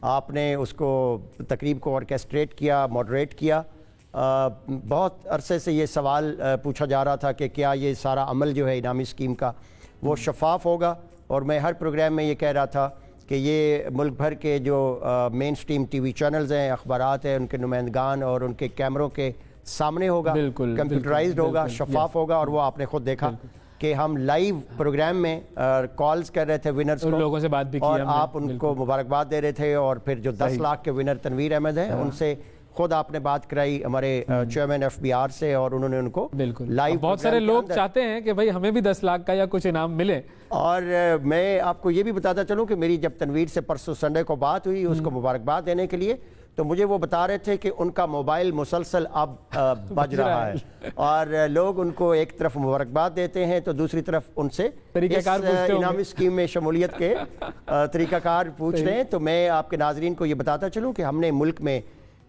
آپ نے اس کو تقریب کو آرکیسٹریٹ کیا, ماڈریٹ کیا. بہت عرصے سے یہ سوال پوچھا جا رہا تھا کہ کیا یہ سارا عمل جو ہے انعامی اسکیم کا وہ شفاف ہوگا, اور میں ہر پروگرام میں یہ کہہ رہا تھا کہ یہ ملک بھر کے جو مین سٹریم TV چینلز ہیں, اخبارات ہیں, ان کے نمائندگان اور ان کے کیمروں کے سامنے ہوگا, کمپیوٹرائزڈ ہوگا, شفاف ہوگا. اور وہ آپ نے خود دیکھا کہ ہم لائیو پروگرام میں کالز کر رہے تھے ونرز کو, لوگوں سے بات بھی کی, اور آپ ان کو مبارکباد دے رہے تھے. اور پھر جو 10 لاکھ کے ونر تنویر احمد ہیں, ان سے خود آپ نے بات کرائی ہمارے چیئرمین FBR سے, اور انہوں نے ان کو لائیو. بہت سارے لوگ چاہتے ہیں کہ بھائی ہمیں بھی 10 لاکھ کا یا کچھ انعام ملے. اور میں آپ کو یہ بھی بتاتا چلوں کہ میری جب تنویر سے پرسوں سنڈے کو بات ہوئی اس کو مبارکباد دینے کے لیے, تو مجھے وہ بتا رہے تھے کہ ان کا موبائل مسلسل اب بج رہا ہے, اور لوگ ان کو ایک طرف مبارکباد دیتے ہیں تو دوسری طرف ان سے اس انعامی اسکیم میں شمولیت کے طریقہ کار پوچھ رہے ہیں. تو میں آپ کے ناظرین کو یہ بتاتا چلوں کہ ہم نے ملک میں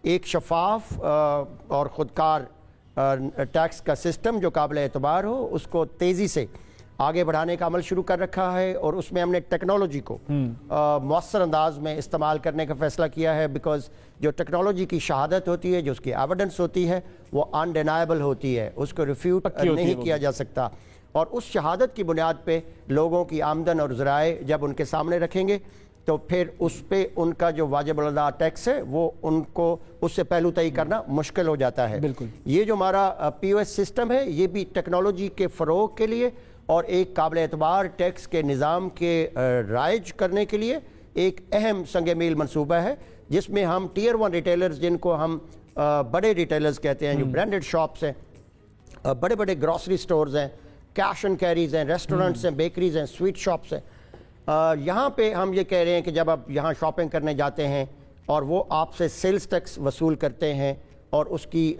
ایک شفاف اور خودکار ٹیکس کا سسٹم جو قابل اعتبار ہو, اس کو تیزی سے آگے بڑھانے کا عمل شروع کر رکھا ہے. اور اس میں ہم نے ٹیکنالوجی کو مؤثر انداز میں استعمال کرنے کا فیصلہ کیا ہے, بیکاز جو ٹیکنالوجی کی شہادت ہوتی ہے, جو اس کی ایویڈنس ہوتی ہے, وہ انڈینائبل ہوتی ہے, اس کو ریفیوٹ نہیں کیا جا سکتا. اور اس شہادت کی بنیاد پہ لوگوں کی آمدن اور ذرائع جب ان کے سامنے رکھیں گے تو پھر اس پہ ان کا جو واجب الادا ٹیکس ہے وہ ان کو اس سے پہلو طے کرنا مشکل ہو جاتا ہے. بالکل. یہ جو ہمارا POS سسٹم ہے, یہ بھی ٹیکنالوجی کے فروغ کے لیے اور ایک قابل اعتبار ٹیکس کے نظام کے رائج کرنے کے لیے ایک اہم سنگ میل منصوبہ ہے, جس میں ہم ٹیئر 1 ریٹیلرز, جن کو ہم بڑے ریٹیلرز کہتے ہیں, جو برانڈڈ شاپس ہیں, بڑے بڑے گروسری سٹورز ہیں, کیش اینڈ کیریز ہیں, ریسٹورنٹس ہیں, بیکریز ہیں, سویٹ شاپس ہیں, یہاں پہ ہم یہ کہہ رہے ہیں کہ جب آپ یہاں شاپنگ کرنے جاتے ہیں اور وہ آپ سے سیلز ٹیکس وصول کرتے ہیں, اور اس کی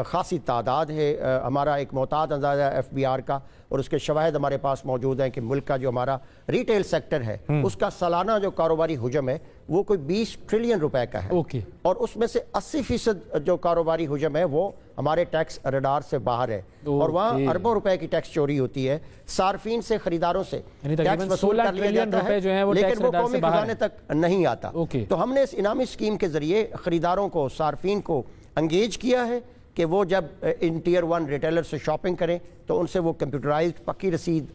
خاصی تعداد ہے, ہمارا ایک محتاط اندازہ FBR کا, اور اس کے شواہد ہمارے پاس موجود ہیں کہ ملک کا جو ہمارا ریٹیل سیکٹر ہے اس کا سالانہ جو کاروباری حجم ہے وہ کوئی 20 ٹریلین روپے کا ہے. اور اس میں سے 80% جو کاروباری حجم ہے وہ ہمارے ٹیکس ریڈار سے باہر ہے, اور وہاں اربوں روپے کی ٹیکس چوری ہوتی ہے. صارفین سے, خریداروں سے ٹیکس وصول کر لیا جاتا ہے, لیکن وہ قومی خزانے تک نہیں آتا. تو ہم نے اس انعامی اسکیم کے ذریعے خریداروں کو, صارفین کو انگیج کیا ہے کہ وہ جب ان ٹیئر 1 ریٹیلر سے شاپنگ کریں تو ان سے وہ کمپیوٹرائزڈ پکی رسید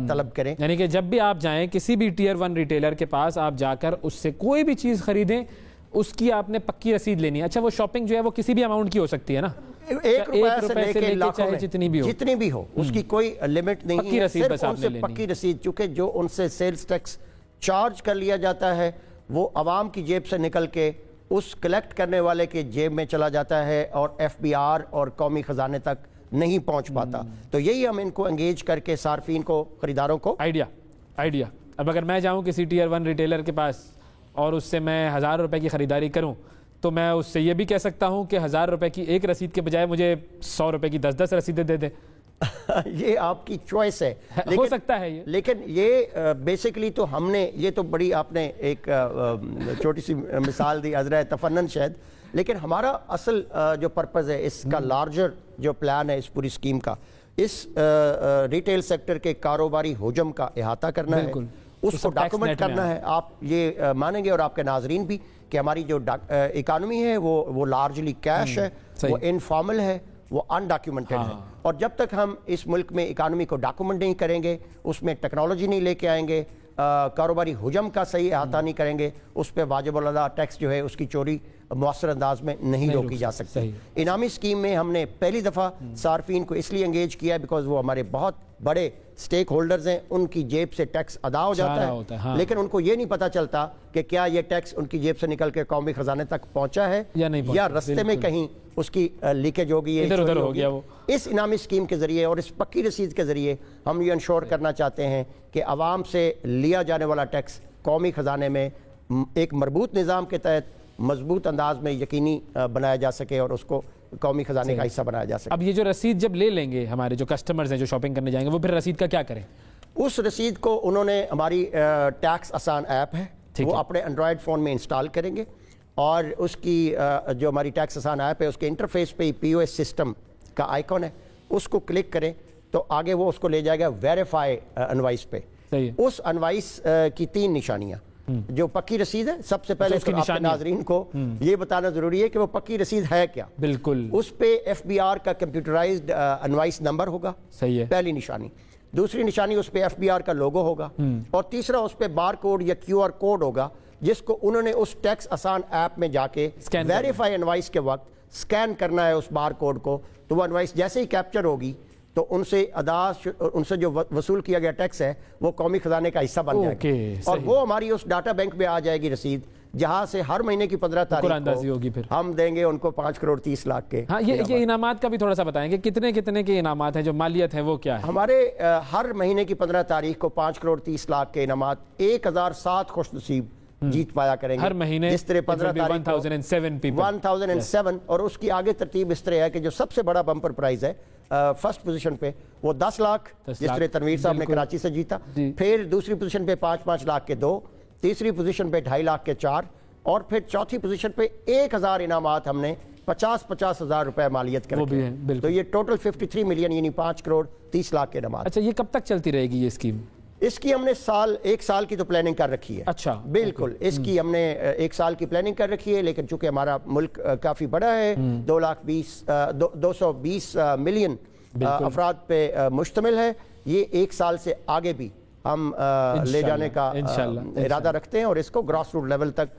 طلب کریں. یعنی کہ جب بھی آپ جائیں کسی بھی ٹیئر 1 ریٹیلر کے پاس، آپ جا کر اس سے کوئی بھی چیز خریدیں، اس کی آپ نے پکی رسید لینی ہے. اچھا وہ شاپنگ جو ہے وہ کسی بھی اماؤنٹ کی ہو سکتی ہے نا، 1 روپے سے لے کے لاکھوں میں جتنی بھی ہو اس کی کوئی لمٹ نہیں ہے. صرف ان سے پکی رسید، چونکہ جو ان سے سیلز ٹیکس چارج کر لیا جاتا ہے وہ عوام کی جیب سے نکل کے اس کلیکٹ کرنے والے کے جیب میں چلا جاتا ہے اور FBR اور قومی خزانے تک نہیں پہنچ پاتا. تو یہی ہم ان کو انگیج کر کے صارفین کو، خریداروں کو آئیڈیا. اب اگر میں جاؤں کسی ٹیئر 1 ریٹیلر کے پاس اور اس سے میں 1000 روپے کی خریداری کروں تو میں اس سے یہ بھی کہہ سکتا ہوں کہ 1000 روپے کی ایک رسید کے بجائے مجھے 100 روپے کی 10 رسیدیں دے دے. یہ آپ کی چوائس ہے، ہو سکتا ہے یہ. لیکن یہ بیسیکلی تو ہم نے یہ تو بڑی آپ نے ایک چھوٹی سی مثال دی عذرا تفنن شاید، لیکن ہمارا اصل جو پرپز ہے اس کا لارجر جو پلان ہے اس پوری اسکیم کا، اس ریٹیل سیکٹر کے کاروباری حجم کا احاطہ کرنا ہے، اس کو ڈاکومنٹ کرنا ہے. آپ یہ مانیں گے اور آپ کے ناظرین بھی کہ ہماری جو اکانومی ہے وہ لارجلی کیش ہے، وہ انفارمل ہے، وہ انڈاکیومنٹڈ ہے. اور جب تک ہم اس ملک میں اکانومی کو ڈاکومنٹ نہیں کریں گے، اس میں ٹیکنالوجی نہیں لے کے آئیں گے، کاروباری حجم کا صحیح احاطہ نہیں کریں گے، اس پہ واجب الادا ٹیکس جو ہے اس کی چوری مؤثر انداز میں نہیں روکی جا سکتی. انعامی اسکیم میں ہم نے پہلی دفعہ صارفین کو اس لیے انگیج کیا ہے بیکاز وہ ہمارے بہت بڑے سٹیک ہولڈرز ہیں، ان کی جیب سے ٹیکس ادا ہو جاتا ہے لیکن ان کو یہ نہیں پتا چلتا کہ کیا یہ ٹیکس ان کی جیب سے نکل کے قومی خزانے تک پہنچا ہے یا رستے میں کہیں اس کی لیکیج ہو گئی ہے، ادھر ادھر ہو گیا. وہ اس انعامی اسکیم کے ذریعے اور اس پکی رسید کے ذریعے ہم یہ انشور کرنا چاہتے ہیں کہ عوام سے لیا جانے والا ٹیکس قومی خزانے میں ایک مربوط نظام کے تحت مضبوط انداز میں یقینی بنایا جا سکے اور اس کو قومی خزانے کا حصہ بنایا جا سکے. اب یہ جو رسید جب لے لیں گے ہمارے جو کسٹمرز ہیں جو شاپنگ کرنے جائیں گے، وہ پھر رسید کا کیا کریں؟ اس رسید کو انہوں نے ہماری ٹیکس آسان ایپ ہے وہ اپنے اینڈرائڈ فون میں انسٹال کریں گے اور اس کی جو ہماری ٹیکس آسان ایپ ہے اس کے انٹرفیس پہ POS سسٹم کا آئیکن ہے، اس کو کلک کریں تو آگے وہ اس کو لے جائے گا ویریفائی انوائس پہ. اس انوائس کی 3 نشانیاں جو پکی رسید ہے، سب سے پہلے آپ کے ناظرین کو یہ بتانا ضروری ہے کہ وہ پکی رسید ہے کیا. بالکل. اس پہ FBR کا کمپیوٹرائزڈ انوائس نمبر ہوگا، صحیح ہے، پہلی نشانی. دوسری نشانی اس پہ FBR کا لوگو ہوگا اور تیسرا اس پہ بار کوڈ یا QR کوڈ ہوگا جس کو انہوں نے اس ٹیکس آسان ایپ میں جا کے ویریفائی انوائس کے وقت سکین کرنا ہے اس بار کوڈ کو. تو وہ انوائس جیسے ہی کیپچر ہوگی تو ان سے جو وصول کیا گیا ٹیکس ہے وہ قومی خزانے کا حصہ بن جائے گا اور وہ ہماری اس ڈاٹا بینک میں آ جائے گی رسید، جہاں سے ہر مہینے کی 15 تاریخ ہوگی. پھر ہم دیں گے ان کو 5 کروڑ 30 لاکھ کے. ہاں یہ انعامات کا بھی تھوڑا سا بتائیں کہ کتنے کے انعامات ہیں، جو مالیت ہے وہ کیا ہے؟ ہمارے ہر مہینے کی 15 تاریخ کو 5 کروڑ 30 لاکھ کے انعامات 1007 خوش نصیب جیت پایا کریں گے ہر مہینے. جس طرح 15 تاریخ 1007 اور اس کی آگے ترتیب اس طرح ہے کہ جو سب سے بڑا بمپر پرائز ہے فرسٹ پوزیشن پہ وہ 10 لاکھ جس طرح تنویر صاحب نے کراچی سے جیتا. پھر دوسری پوزیشن پہ 5 لاکھ کے 2، تیسری پوزیشن پہ 2.5 لاکھ کے 4 اور پھر چوتھی پوزیشن پہ 1000 انعامات ہم نے 50 ہزار روپے مالیت کریں. تو یہ ٹوٹل 53 ملین یعنی 5 کروڑ 30 لاکھ کے انعامات. اچھا یہ کب تک چلتی رہے گی یہ اسکیم؟ اس کی ہم نے 1 سال کی تو پلاننگ کر رکھی ہے. اچھا بالکل اس کی ہم نے 1 سال کی پلاننگ کر رکھی ہے، لیکن چونکہ ہمارا ملک کافی بڑا ہے، 220 ملین افراد پہ مشتمل ہے، یہ 1 سال سے آگے بھی ہم لے جانے کا ارادہ رکھتے ہیں اور اس کو گراس روٹ لیول تک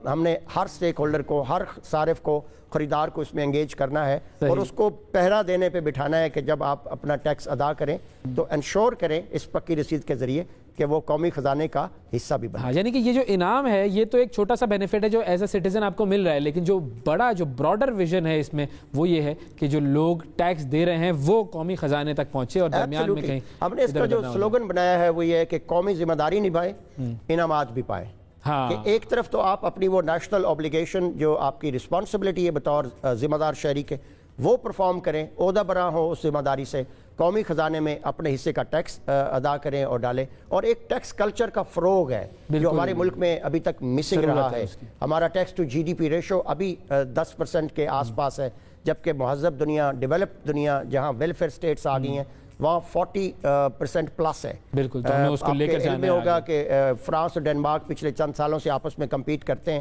ہم نے ہر سٹیک ہولڈر کو، ہر صارف کو، خریدار کو اس میں انگیج کرنا ہے اور اس کو پہرا دینے پہ بٹھانا ہے کہ جب آپ اپنا ٹیکس ادا کریں تو انشور کریں اس پکی رسید کے ذریعے کہ وہ قومی خزانے کا حصہ بھی بنے. یعنی کہ یہ جو انعام ہے یہ تو ایک چھوٹا سا بینیفٹ ہے جو ایز اے سٹیزن آپ کو مل رہا ہے، لیکن جو بڑا جو براڈر ویژن ہے اس میں وہ یہ ہے کہ جو لوگ ٹیکس دے رہے ہیں وہ قومی خزانے تک پہنچے اور درمیان میں کہیں. ہم نے اس کا جو سلوگن بنایا ہے وہ یہ ہے کہ قومی ذمہ داری نبھائیں، انعامات بھی پائیں. کہ ایک طرف تو آپ اپنی وہ نیشنل اوبلیگیشن جو آپ کی رسپانسبلٹی ہے بطور ذمہ دار شہری کے وہ پرفارم کریں، عہدہ برآں ہو اس ذمہ داری سے، قومی خزانے میں اپنے حصے کا ٹیکس ادا کریں اور ڈالیں. اور ایک ٹیکس کلچر کا فروغ ہے جو ہمارے ملک میں ابھی تک مسنگ رہا ہے. ہمارا ٹیکس ٹو GDP ریشو ابھی 10% کے آس پاس ہے، جبکہ مہذب دنیا، ڈیولپڈ دنیا جہاں ویلفیئر سٹیٹس آ گئی ہیں وہاں 40% پلس ہے. بالکل تو ہمیں اس کو لے کر جانا ہوگا کہ فرانس اور ڈنمارک پچھلے چند سالوں سے آپس میں کمپیٹ کرتے ہیں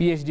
PhD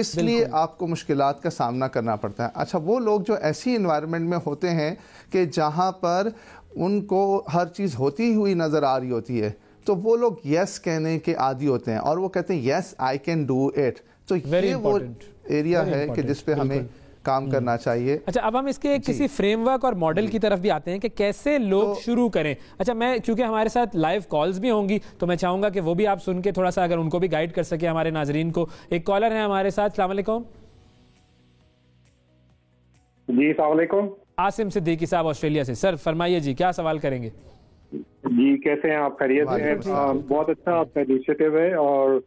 اس لیے آپ کو مشکلات کا سامنا کرنا پڑتا ہے. اچھا وہ لوگ جو ایسی انوائرمنٹ میں ہوتے ہیں کہ جہاں پر ان کو ہر چیز ہوتی ہوئی نظر آ رہی ہوتی ہے, تو وہ لوگ یس کہنے کے عادی ہوتے ہیں اور وہ کہتے ہیں یس آئی کین ڈو اٹ. تو یہ وہ ایریا ہے کہ جس پہ ہمیں کام کرنا چاہیے. اچھا اب ہم اس کے کسی فریم ورک اور ماڈل کی طرف بھی آتے ہیں کہ کیسے لوگ شروع کریں. اچھا میں چونکہ ہمارے ساتھ لائیو کالز بھی ہوں گی تو میں چاہوں گا کہ وہ بھی آپ سن کے تھوڑا سا اگر ان کو بھی گائیڈ کر سکے ہمارے ناظرین کو. ایک کالر ہے ہمارے ساتھ. السلام علیکم. جی السلام علیکم. عاصم صدیقی صاحب آسٹریلیا سے. سر فرمائیے جی کیا سوال کریں گے؟ جی کیسے ہیں آپ؟ خیریت سے ہیں؟ بہت اچھا آپ کا انیشیٹو ہے. اور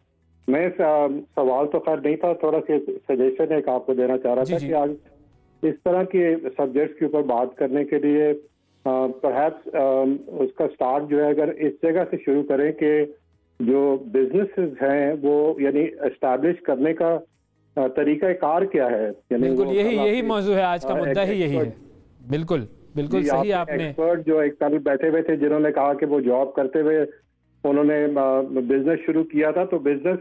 میں سوال تو خیر نہیں تھا, تھوڑا سا سجیشن ایک آپ کو دینا چاہ رہا تھا کہ آج اس طرح کے سبجیکٹس کے اوپر بات کرنے کے لیے پرہیپس اس کا سٹارٹ جو ہے اگر اس جگہ سے شروع کریں کہ جو بزنسز ہیں وہ یعنی اسٹیبلش کرنے کا طریقہ کار کیا ہے. بالکل یہی موضوع ہے آج کا مدعا ہی یہی ہے. بالکل بالکل صحیح. آپ نے ایکسپرٹ جو ایک کل بیٹھے ہوئے تھے جنہوں نے کہا کہ وہ جاب کرتے ہوئے انہوں نے بزنس شروع کیا تھا, تو بزنس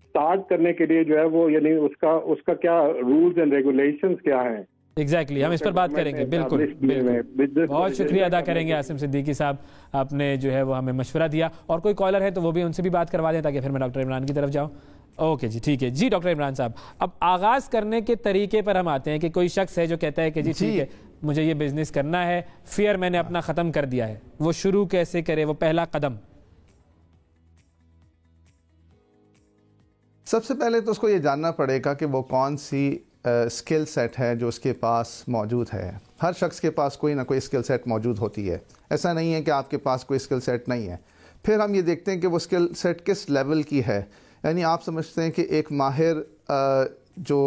سٹارٹ کرنے کے لیے جو ہے وہ یعنی اس کا کیا رولز اینڈ ریگولیشنز کیا ہیں. ایگزیکٹلی ہم اس پر بات کریں گے. بالکل بہت شکریہ ادا کریں گے عاصم صدیقی صاحب, آپ نے جو ہے وہ ہمیں مشورہ دیا. اور کوئی کالر ہے تو وہ بھی ان سے بھی بات کروا دیں تاکہ پھر میں ڈاکٹر عمران کی طرف جاؤں. اوکے جی ٹھیک ہے. جی ڈاکٹر عمران صاحب اب آغاز کرنے کے طریقے پر ہم آتے ہیں کہ کوئی شخص ہے جو کہتا ہے کہ جی ٹھیک ہے مجھے یہ بزنس کرنا ہے, فیئر میں نے اپنا ختم کر دیا ہے, وہ شروع کیسے کرے, وہ پہلا قدم؟ سب سے پہلے تو اس کو یہ جاننا پڑے گا کہ وہ کون سی اسکل سیٹ ہے جو اس کے پاس موجود ہے. ہر شخص کے پاس کوئی نہ کوئی اسکل سیٹ موجود ہوتی ہے, ایسا نہیں ہے کہ آپ کے پاس کوئی اسکل سیٹ نہیں ہے. پھر ہم یہ دیکھتے ہیں کہ وہ اسکل سیٹ کس لیول کی ہے. یعنی آپ سمجھتے ہیں کہ ایک ماہر جو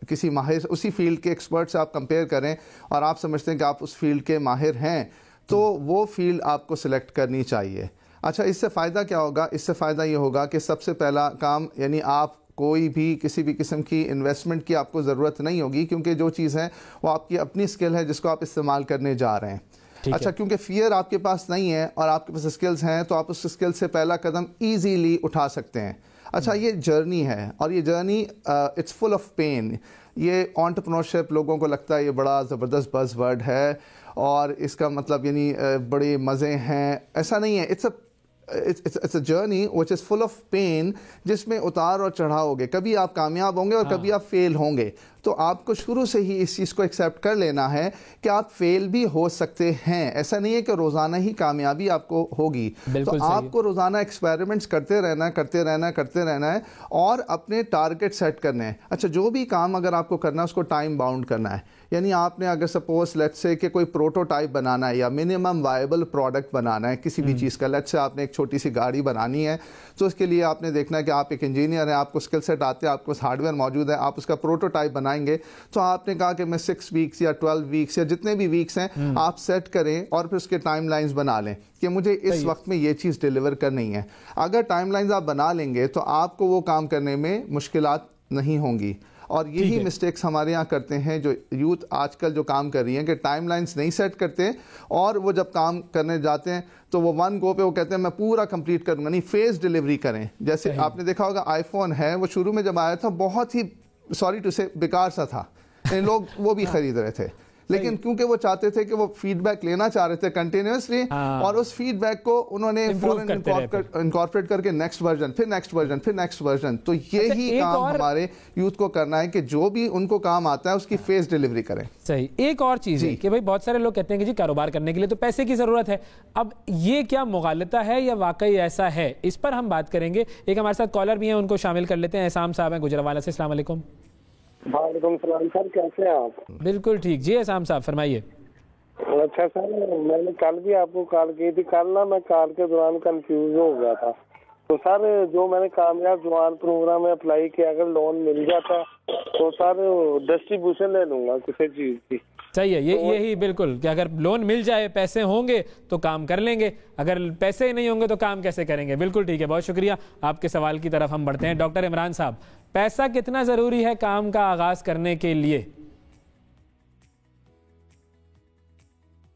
کسی ماہر اسی فیلڈ کے ایکسپرٹ سے آپ کمپیئر کریں اور آپ سمجھتے ہیں کہ آپ اس فیلڈ کے ماہر ہیں, تو وہ فیلڈ آپ کو سلیکٹ کرنی چاہیے. اچھا اس سے فائدہ کیا ہوگا؟ اس سے فائدہ یہ ہوگا کہ سب سے پہلا کام یعنی آپ کوئی بھی کسی بھی قسم کی انویسٹمنٹ کی آپ کو ضرورت نہیں ہوگی, کیونکہ جو چیز ہے وہ آپ کی اپنی اسکل ہے جس کو آپ استعمال کرنے جا رہے ہیں. اچھا کیونکہ فیئر آپ کے پاس نہیں ہے اور آپ کے پاس اسکلز ہیں تو آپ اس اسکل سے پہلا قدم ایزیلی اٹھا سکتے ہیں. اچھا یہ جرنی ہے اور یہ journey it's full of pain. یہ انٹرپرینورشپ لوگوں کو لگتا ہے یہ بڑا زبردست بز ورڈ ہے اور اس کا مطلب یعنی بڑے مزے ہیں. ایسا نہیں ہے. it's a journey which is full of pain, جس میں اتار اور چڑھاؤ ہوگے. کبھی آپ کامیاب ہوں گے اور کبھی آپ فیل ہوں گے. تو آپ کو شروع سے ہی اس چیز کو ایکسیپٹ کر لینا ہے کہ آپ فیل بھی ہو سکتے ہیں. ایسا نہیں ہے کہ روزانہ ہی کامیابی آپ کو ہوگی. تو آپ کو روزانہ ایکسپیریمنٹس کرتے رہنا ہے اور اپنے ٹارگٹ سیٹ کرنے ہیں. اچھا جو بھی کام اگر آپ کو کرنا ہے اس کو ٹائم باؤنڈ کرنا ہے. یعنی آپ نے اگر سپوز لیٹ سے کہ کوئی پروٹوٹائپ بنانا ہے یا منیمم وائبل پروڈکٹ بنانا ہے کسی بھی چیز کا, لیٹ سے آپ نے ایک چھوٹی سی گاڑی بنانی ہے, تو اس کے لیے آپ نے دیکھنا ہے کہ آپ ایک انجینئر ہیں, آپ کو اسکل سیٹ آتے ہیں, آپ کو ہارڈ ویئر موجود ہے, آپ اس کا پروٹوٹائپ بنائیں گے. تو آپ نے کہا کہ میں 6 ویکس یا 12 ویکس یا جتنے بھی ویکس ہیں آپ سیٹ کریں اور پھر اس کے ٹائم لائنز بنا لیں کہ مجھے اس وقت میں یہ چیز ڈیلیور کرنی ہے. اگر ٹائم لائنز آپ بنا لیں گے تو آپ کو وہ کام کرنے میں مشکلات نہیں ہوں گی. اور یہی مسٹیکس ہمارے یہاں کرتے ہیں جو یوتھ آج کل جو کام کر رہی ہیں کہ ٹائم لائنز نہیں سیٹ کرتے اور وہ جب کام کرنے جاتے ہیں تو وہ ون گو پہ وہ کہتے ہیں میں پورا کمپلیٹ کروں گا. نہیں, فیز ڈیلیوری کریں. جیسے آپ نے دیکھا ہوگا آئی فون ہے, وہ شروع میں جب آیا تھا بہت ہی سوری ٹو سے بیکار سا تھا, لوگ وہ بھی خرید رہے تھے, لیکن کیونکہ وہ چاہتے تھے کہ وہ فیڈ بیک لینا چاہ رہے تھے کنٹینیوسلی, اور اس فیڈ بیک کو انہوں نے انکارپوریٹ کر کے نیکسٹ ورژن پھر نیکسٹ ورژن. تو یہی کام ہمارے یوتھ کو کرنا ہے کہ جو بھی ان کو کام آتا ہے اس کی فیس ڈیلیوری کریں. صحیح. ایک اور چیز ہے کہ بھائی بہت سارے لوگ کہتے ہیں کہ جی کاروبار کرنے کے لیے تو پیسے کی ضرورت ہے. اب یہ کیا مغالطہ ہے یا واقعی ایسا ہے؟ اس پر ہم بات کریں گے. ایک ہمارے ساتھ کالر بھی ہیں, ان کو شامل کر لیتے ہیں. احسام صاحب ہیں گجرانوالہ سے. السلام علیکم. وعلیکم السلام سر, کیسے ہیں آپ؟ بالکل ٹھیک. جی احسام صاحب فرمائیے. اچھا سر, میں نے کل بھی آپ کو کال کی تھی. کل نا میں کال کے دوران کنفیوز ہو گیا تھا. تو سر جو میں نے کامیاب جوان پروگرام میں اپلائی کیا, اگر لون مل جاتا تو سر ڈسٹریبیوشن لے لوں گا کسی چیز کی. صحیح ہے. یہی بالکل کہ اگر لون مل جائے, پیسے ہوں گے تو کام کر لیں گے, اگر پیسے ہی نہیں ہوں گے تو کام کیسے کریں گے. بالکل ٹھیک ہے, بہت شکریہ. آپ کے سوال کی طرف ہم بڑھتے ہیں. ڈاکٹر عمران صاحب, پیسہ کتنا ضروری ہے کام کا آغاز کرنے کے لیے؟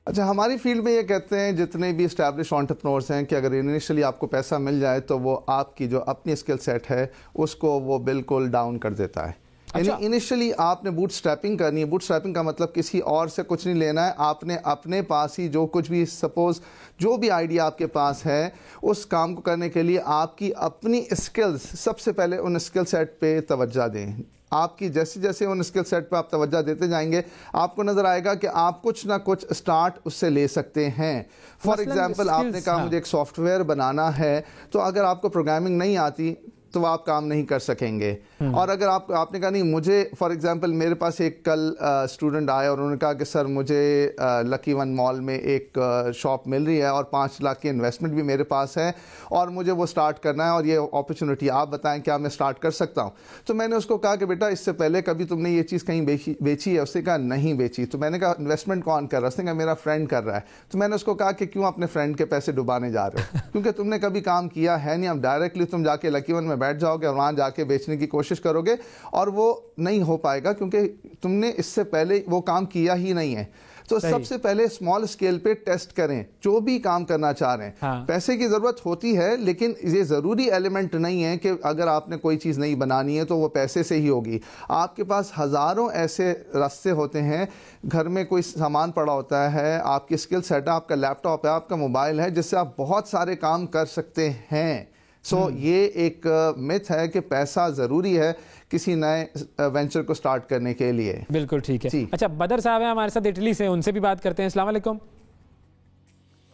اچھا، ہماری فیلڈ میں یہ کہتے ہیں جتنے بھی اسٹیبلش انٹرپرینورز ہیں کہ اگر انیشلی آپ کو پیسہ مل جائے تو وہ آپ کی جو اپنی اسکل سیٹ ہے اس کو وہ بالکل ڈاؤن کر دیتا ہے. یعنی انیشلی آپ نے بوٹ سٹریپنگ کرنی ہے. بوٹ سٹریپنگ کا مطلب کسی اور سے کچھ نہیں لینا ہے, آپ نے اپنے پاس ہی جو کچھ بھی سپوز جو بھی آئیڈیا آپ کے پاس ہے اس کام کو کرنے کے لیے آپ کی اپنی اسکلز, سب سے پہلے ان اسکل سیٹ پہ توجہ دیں. آپ کی جیسے جیسے ان اسکل سیٹ پہ آپ توجہ دیتے جائیں گے آپ کو نظر آئے گا کہ آپ کچھ نہ کچھ اسٹارٹ اس سے لے سکتے ہیں. فار ایگزامپل آپ نے کہا مجھے ایک سافٹ ویئر بنانا ہے, تو اگر آپ کو پروگرامنگ نہیں آتی تو آپ کام نہیں کر سکیں گے. اور اگر آپ نے کہا نہیں مجھے, فار ایگزامپل میرے پاس ایک کل اسٹوڈنٹ آیا اور انہوں نے کہا کہ سر مجھے لکی ون مال میں ایک شاپ مل رہی ہے اور 5 لاکھ کی انویسٹمنٹ بھی میرے پاس ہے اور مجھے وہ سٹارٹ کرنا ہے اور یہ اپرچونٹی آپ بتائیں کیا میں سٹارٹ کر سکتا ہوں. تو میں نے اس کو کہا کہ بیٹا اس سے پہلے کبھی تم نے یہ چیز کہیں بیچی ہے؟ اس نے کہا نہیں بیچی. تو میں نے کہا انویسٹمنٹ کون کر رہا ہے؟ اس نے کہا میرا فرینڈ کر رہا ہے. تو میں نے اس کو کہا کہ کیوں اپنے فرینڈ کے پیسے ڈبانے جا رہے ہو؟ کیونکہ تم نے کبھی کام کیا ہے نہیں. اب ڈائریکٹلی تم جا کے لکی ون میں بیٹھ جاؤ گے اور وہاں جا کے بیچنے کی کوشش کرو گے اور وہ نہیں ہو پائے گا کیونکہ تم نے اس سے پہلے وہ کام کیا ہی نہیں ہے. تو سب سے پہلے اسمال اسکیل پہ ٹیسٹ کریں جو بھی کام کرنا چاہ رہے ہیں. پیسے کی ضرورت ہوتی ہے لیکن یہ ضروری ایلیمنٹ نہیں ہے کہ اگر آپ نے کوئی چیز نہیں بنانی ہے تو وہ پیسے سے ہی ہوگی. آپ کے پاس ہزاروں ایسے راستے ہوتے ہیں. گھر میں کوئی سامان پڑا ہوتا ہے, آپ کی اسکل سیٹ ہے, آپ کا لیپ ٹاپ ہے, آپ کا موبائل ہے, جس سے آپ بہت سارے کام کر سکتے ہیں. یہ ایک متھ ہے کہ پیسہ ضروری ہے کسی نئے وینچر کو سٹارٹ کرنے کے لیے. بالکل ٹھیک ہے. اچھا بدر صاحب ہیں ہمارے ساتھ اٹلی سے, ان سے بھی بات کرتے ہیں. السلام علیکم.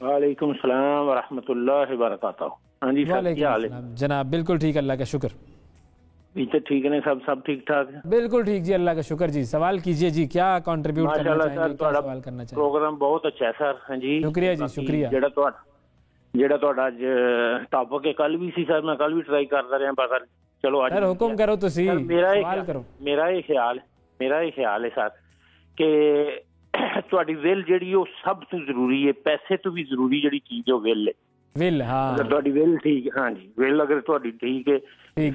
وعلیکم السلام ورحمۃ اللہ وبرکاتہ. ہاں جی سر, کیا حال ہے جناب؟ بالکل ٹھیک, اللہ کا شکر. تو ٹھیک ہے سب ٹھیک ٹھاک ہے؟ بالکل ٹھیک جی, اللہ کا شکر. جی سوال کیجئے جی, کیا کنٹریبیوٹ کرنا چاہیں گے, کیا سوال کرنا چاہیں گے؟ پروگرام بہت اچھا ہے سر. ہاں جی شکریہ جی, شکریہ. ਜਿਹੜਾ ਤੁਹਾਡਾ ਅੱਜ ਟਾਪਕ ਹੈ ਕੱਲ ਵੀ ਸੀ ਸਰ, ਮੈਂ ਕੱਲ ਵੀ ਟਰਾਈ ਕਰਦਾ ਰਿਹਾ ਪਰ ਚਲੋ ਅੱਜ ਸਰ ਹੁਕਮ ਕਰੋ ਤੁਸੀਂ, ਸਵਾਲ ਕਰੋ. ਮੇਰਾ ਇਹ ਖਿਆਲ ਹੈ ਸਰ ਕਿ ਤੁਹਾਡੀ ਵਿਲ ਜਿਹੜੀ ਉਹ ਸਭ ਤੋਂ ਜ਼ਰੂਰੀ ਹੈ, ਪੈਸੇ ਤੋਂ ਵੀ ਜ਼ਰੂਰੀ ਜਿਹੜੀ ਚੀਜ਼ ਉਹ ਵਿਲ ਹੈ. ਵਿਲ, ਹਾਂ, ਅਗਰ ਤੁਹਾਡੀ ਵਿਲ ਠੀਕ, ਹਾਂ ਜੀ ਵਿਲ ਅਗਰ ਤੁਹਾਡੀ ਠੀਕ ਹੈ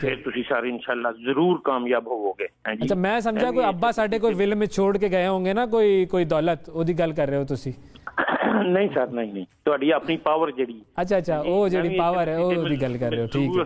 ਫਿਰ ਤੁਸੀਂ ਸਾਰੇ ਇਨਸ਼ਾਅੱਲਾ ਜ਼ਰੂਰ ਕਾਮਯਾਬ ਹੋਵੋਗੇ. ਅੱਛਾ ਮੈਂ ਸਮਝਿਆ ਕੋਈ ਅੱਬਾ ਸਾਡੇ ਕੋਈ ਵਿਲ ਵਿੱਚ ਛੋੜ ਕੇ ਗਏ ਹੋਣਗੇ ਨਾ, ਕੋਈ ਦੌਲਤ, ਉਹਦੀ ਗੱਲ ਕਰ ਰਹੇ ਹੋ ਤੁਸੀਂ? ਨਹੀਂ ਸਰ, ਨਹੀਂ, ਤੁਹਾਡੀ ਆਪਣੀ ਪਾਵਰ ਜਿਹੜੀ. ਅੱਛਾ ਉਹ ਜਿਹੜੀ ਪਾਵਰ ਹੈ ਉਹਦੀ ਗੱਲ ਕਰ ਰਹੇ ਹੋ, ਠੀਕ ਹੈ.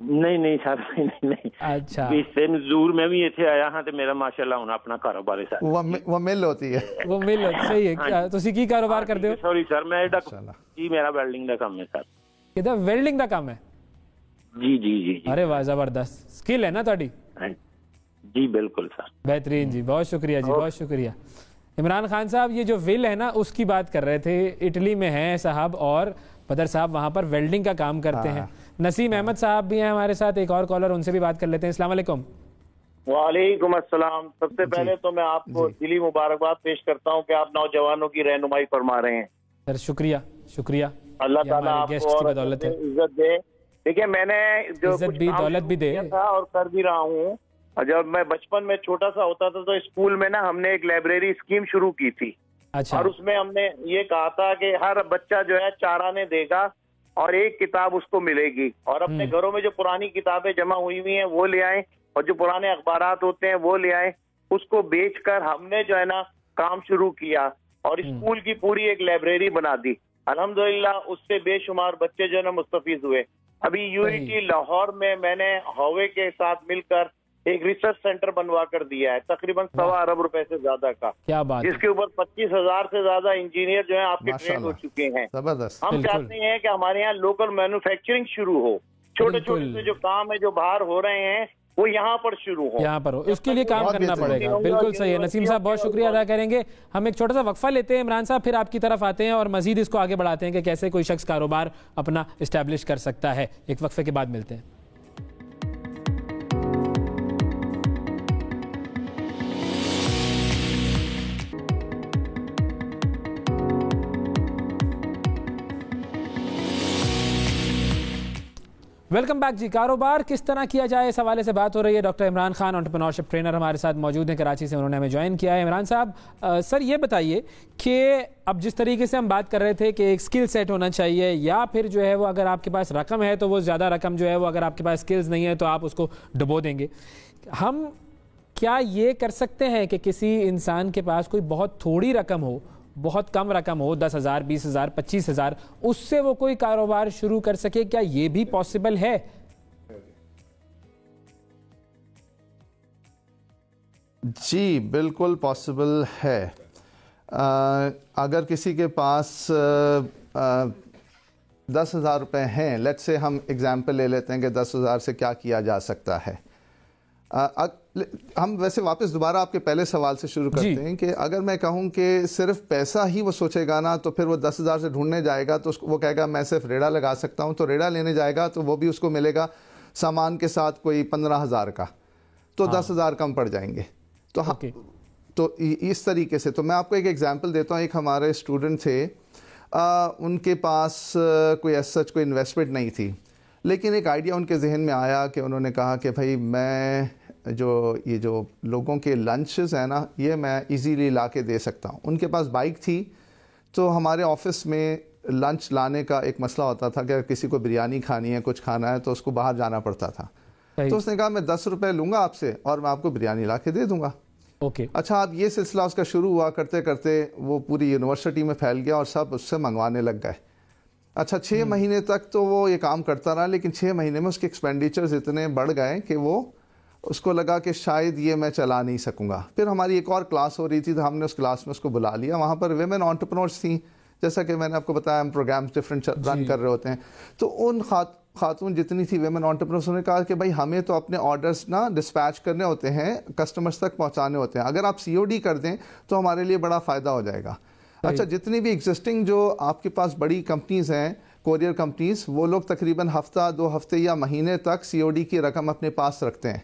ਨਹੀਂ ਸਰ, ਨਹੀਂ. ਅੱਛਾ ਇਸ ਦਿਨ ਜ਼ਰੂਰ ਮੈਂ ਵੀ ਇੱਥੇ ਆਇਆ ਹਾਂ ਤੇ ਮੇਰਾ ਮਾਸ਼ਾਅੱਲਾ ਹੁਣ ਆਪਣਾ ਕਾਰੋਬਾਰ ਹੈ ਸਰ. وہ مل ہوتی ہے, وہ مل صحیح ہے. ਤੁਸੀਂ ਕੀ ਕਾਰੋਬਾਰ ਕਰਦੇ ਹੋ? ਸੌਰੀ ਸਰ, ਮੈਂ ਜੀ ਮੇਰਾ ਵੈਲਡਿੰਗ ਦਾ ਕੰਮ ਹੈ ਸਰ. ਕਿਹਦਾ ਵੈਲਡਿੰਗ ਦਾ ਕੰਮ ਹੈ? ਜੀ. ਅਰੇ ਵਾਹ, ਜ਼ਬਰਦਸਤ ਸਕਿੱਲ ਹੈ ਨਾ ਤੁਹਾਡੀ. جی بالکل سر, بہترین جی, بہت شکریہ جی, بہت شکریہ. عمران خان صاحب یہ جو ویل ہے نا اس کی بات کر رہے تھے, اٹلی میں ہیں صاحب اور بدر صاحب وہاں پر ویلڈنگ کا کام کرتے ہیں. نسیم احمد صاحب بھی ہیں ہمارے ساتھ, ایک اور کالر, ان سے بھی بات کر لیتے ہیں. السلام علیکم. وعلیکم السلام. سب سے پہلے تو میں آپ کو دلی مبارکباد پیش کرتا ہوں کہ آپ نوجوانوں کی رہنمائی فرما رہے ہیں. سر شکریہ, شکریہ. اللہ تعالیٰ آپ کو عزت دے. دیکھیے میں نے جو عزت بھی دولت بھی دے تھا اور کر بھی رہا ہوں. جب میں بچپن میں چھوٹا سا ہوتا تھا تو اسکول میں نا ہم نے ایک لائبریری اسکیم شروع کی تھی. اور اس میں ہم نے یہ کہا تھا کہ ہر بچہ جو ہے 4 آنے دے گا اور ایک کتاب اس کو ملے گی, اور اپنے گھروں میں جو پرانی کتابیں جمع ہوئی ہوئی ہیں وہ لے آئیں, اور جو پرانے اخبارات ہوتے ہیں وہ لے آئیں. اس کو بیچ کر ہم نے جو ہے نا کام شروع کیا اور اسکول کی پوری ایک لائبریری بنا دی. الحمدللہ اس سے بے شمار بچے جو ہے نا مستفید ہوئے. ابھی یونیٹی لاہور میں نے ہوے کے ساتھ مل کر ایک ریسرچ سینٹر بنوا کر دیا ہے تقریباً 1.25 ارب روپے سے زیادہ کا, جس کے اوپر 25,000 سے زیادہ انجینئر جو ہیں آپ کے ٹرین ہو چکے ہیں. ہم چاہتے ہیں کہ ہمارے یہاں لوکل مینوفیکچرنگ شروع ہو. چھوٹے سے جو کام ہے جو باہر ہو رہے ہیں وہ یہاں پر شروع ہو, یہاں پر ہو, اس کے لیے کام کرنا پڑے گا. بالکل صحیح ہے نسیم صاحب, بہت شکریہ ادا کریں گے. ہم ایک چھوٹا سا وقفہ لیتے ہیں عمران صاحب, پھر آپ کی طرف آتے ہیں اور مزید اس کو آگے بڑھاتے ہیں کہ کیسے کوئی شخص کاروبار اپنا اسٹیبلش کر سکتا ہے. ایک وقفے کے بعد ملتے ہیں. ویلکم بیک جی. کاروبار کس طرح کیا جائے اس حوالے سے بات ہو رہی ہے. Doctor Imran Khan entrepreneurship trainer ہمارے ساتھ موجود ہیں, کراچی سے, انہوں نے ہمیں جوائن کیا ہے. عمران صاحب سر یہ بتائیے کہ اب جس طریقے سے ہم بات کر رہے تھے کہ ایک سکل سیٹ ہونا چاہیے, یا پھر جو ہے وہ اگر آپ کے پاس رقم ہے تو وہ زیادہ رقم جو ہے وہ, اگر آپ کے پاس سکلز نہیں ہے تو آپ اس کو ڈبو دیں گے. ہم کیا یہ کر سکتے ہیں کہ کسی انسان کے پاس کوئی بہت تھوڑی رقم ہو, بہت کم رقم ہو, 10,000, 20,000, 25,000, اس سے وہ کوئی کاروبار شروع کر سکے؟ کیا یہ بھی پاسبل ہے؟ جی بالکل پاسبل ہے. اگر کسی کے پاس 10,000 روپے ہیں, لیٹ سے ہم اگزامپل لے لیتے ہیں کہ 10,000 سے کیا کیا جا سکتا ہے. ہم ویسے واپس دوبارہ آپ کے پہلے سوال سے شروع کرتے ہیں کہ اگر میں کہوں کہ صرف پیسہ ہی وہ سوچے گا نا, تو پھر وہ 10,000 سے ڈھونڈنے جائے گا تو وہ کہے گا میں صرف ریڑا لگا سکتا ہوں, تو ریڑا لینے جائے گا تو وہ بھی اس کو ملے گا سامان کے ساتھ کوئی 15,000 کا, تو 10,000 کم پڑ جائیں گے. تو اس طریقے سے تو میں آپ کو ایک ایگزامپل دیتا ہوں. ایک ہمارے اسٹوڈنٹ تھے, ان کے پاس کوئی ایس سچ کوئی انویسٹمنٹ نہیں تھی, لیکن ایک آئیڈیا ان کے ذہن میں آیا کہ انہوں نے کہا کہ بھائی میں یہ جو لوگوں کے لنچز ہیں نا, یہ میں ایزیلی لا کے دے سکتا ہوں. ان کے پاس بائک تھی, تو ہمارے آفس میں لنچ لانے کا ایک مسئلہ ہوتا تھا کہ اگر کسی کو بریانی کھانی ہے, کچھ کھانا ہے, تو اس کو باہر جانا پڑتا تھا. تو اس نے کہا میں 10 روپے لوں گا آپ سے اور میں آپ کو بریانی لا کے دے دوں گا. اچھا, اب یہ سلسلہ اس کا شروع ہوا, کرتے کرتے وہ پوری یونیورسٹی میں پھیل گیا اور سب اس سے منگوانے لگ گئے. اچھا 6 مہینے تک تو وہ یہ کام کرتا رہا, لیکن 6 مہینے میں اس کے ایکسپینڈیچرز اتنے بڑھ گئے کہ وہ اس کو لگا کہ شاید یہ میں چلا نہیں سکوں گا. پھر ہماری ایک اور کلاس ہو رہی تھی, تو ہم نے اس کلاس میں اس کو بلا لیا. وہاں پر ویمن انٹرپرینورز تھیں, جیسا کہ میں نے آپ کو بتایا ہم پروگرامز ڈفرینٹ رن کر رہے ہوتے ہیں. تو ان خاتون جتنی تھی ویمن انٹرپرینورز نے کہا کہ بھائی ہمیں تو اپنے آرڈرز نا ڈسپیچ کرنے ہوتے ہیں, کسٹمرز تک پہنچانے ہوتے ہیں, اگر آپ COD کر دیں تو ہمارے لیے بڑا فائدہ ہو جائے گا. اچھا, جتنی بھی ایگزسٹنگ جو آپ کے پاس بڑی کمپنیز ہیں, کوریئر کمپنیز, وہ لوگ تقریباً ہفتہ 2 ہفتے یا مہینے تک COD کی رقم اپنے پاس رکھتے ہیں.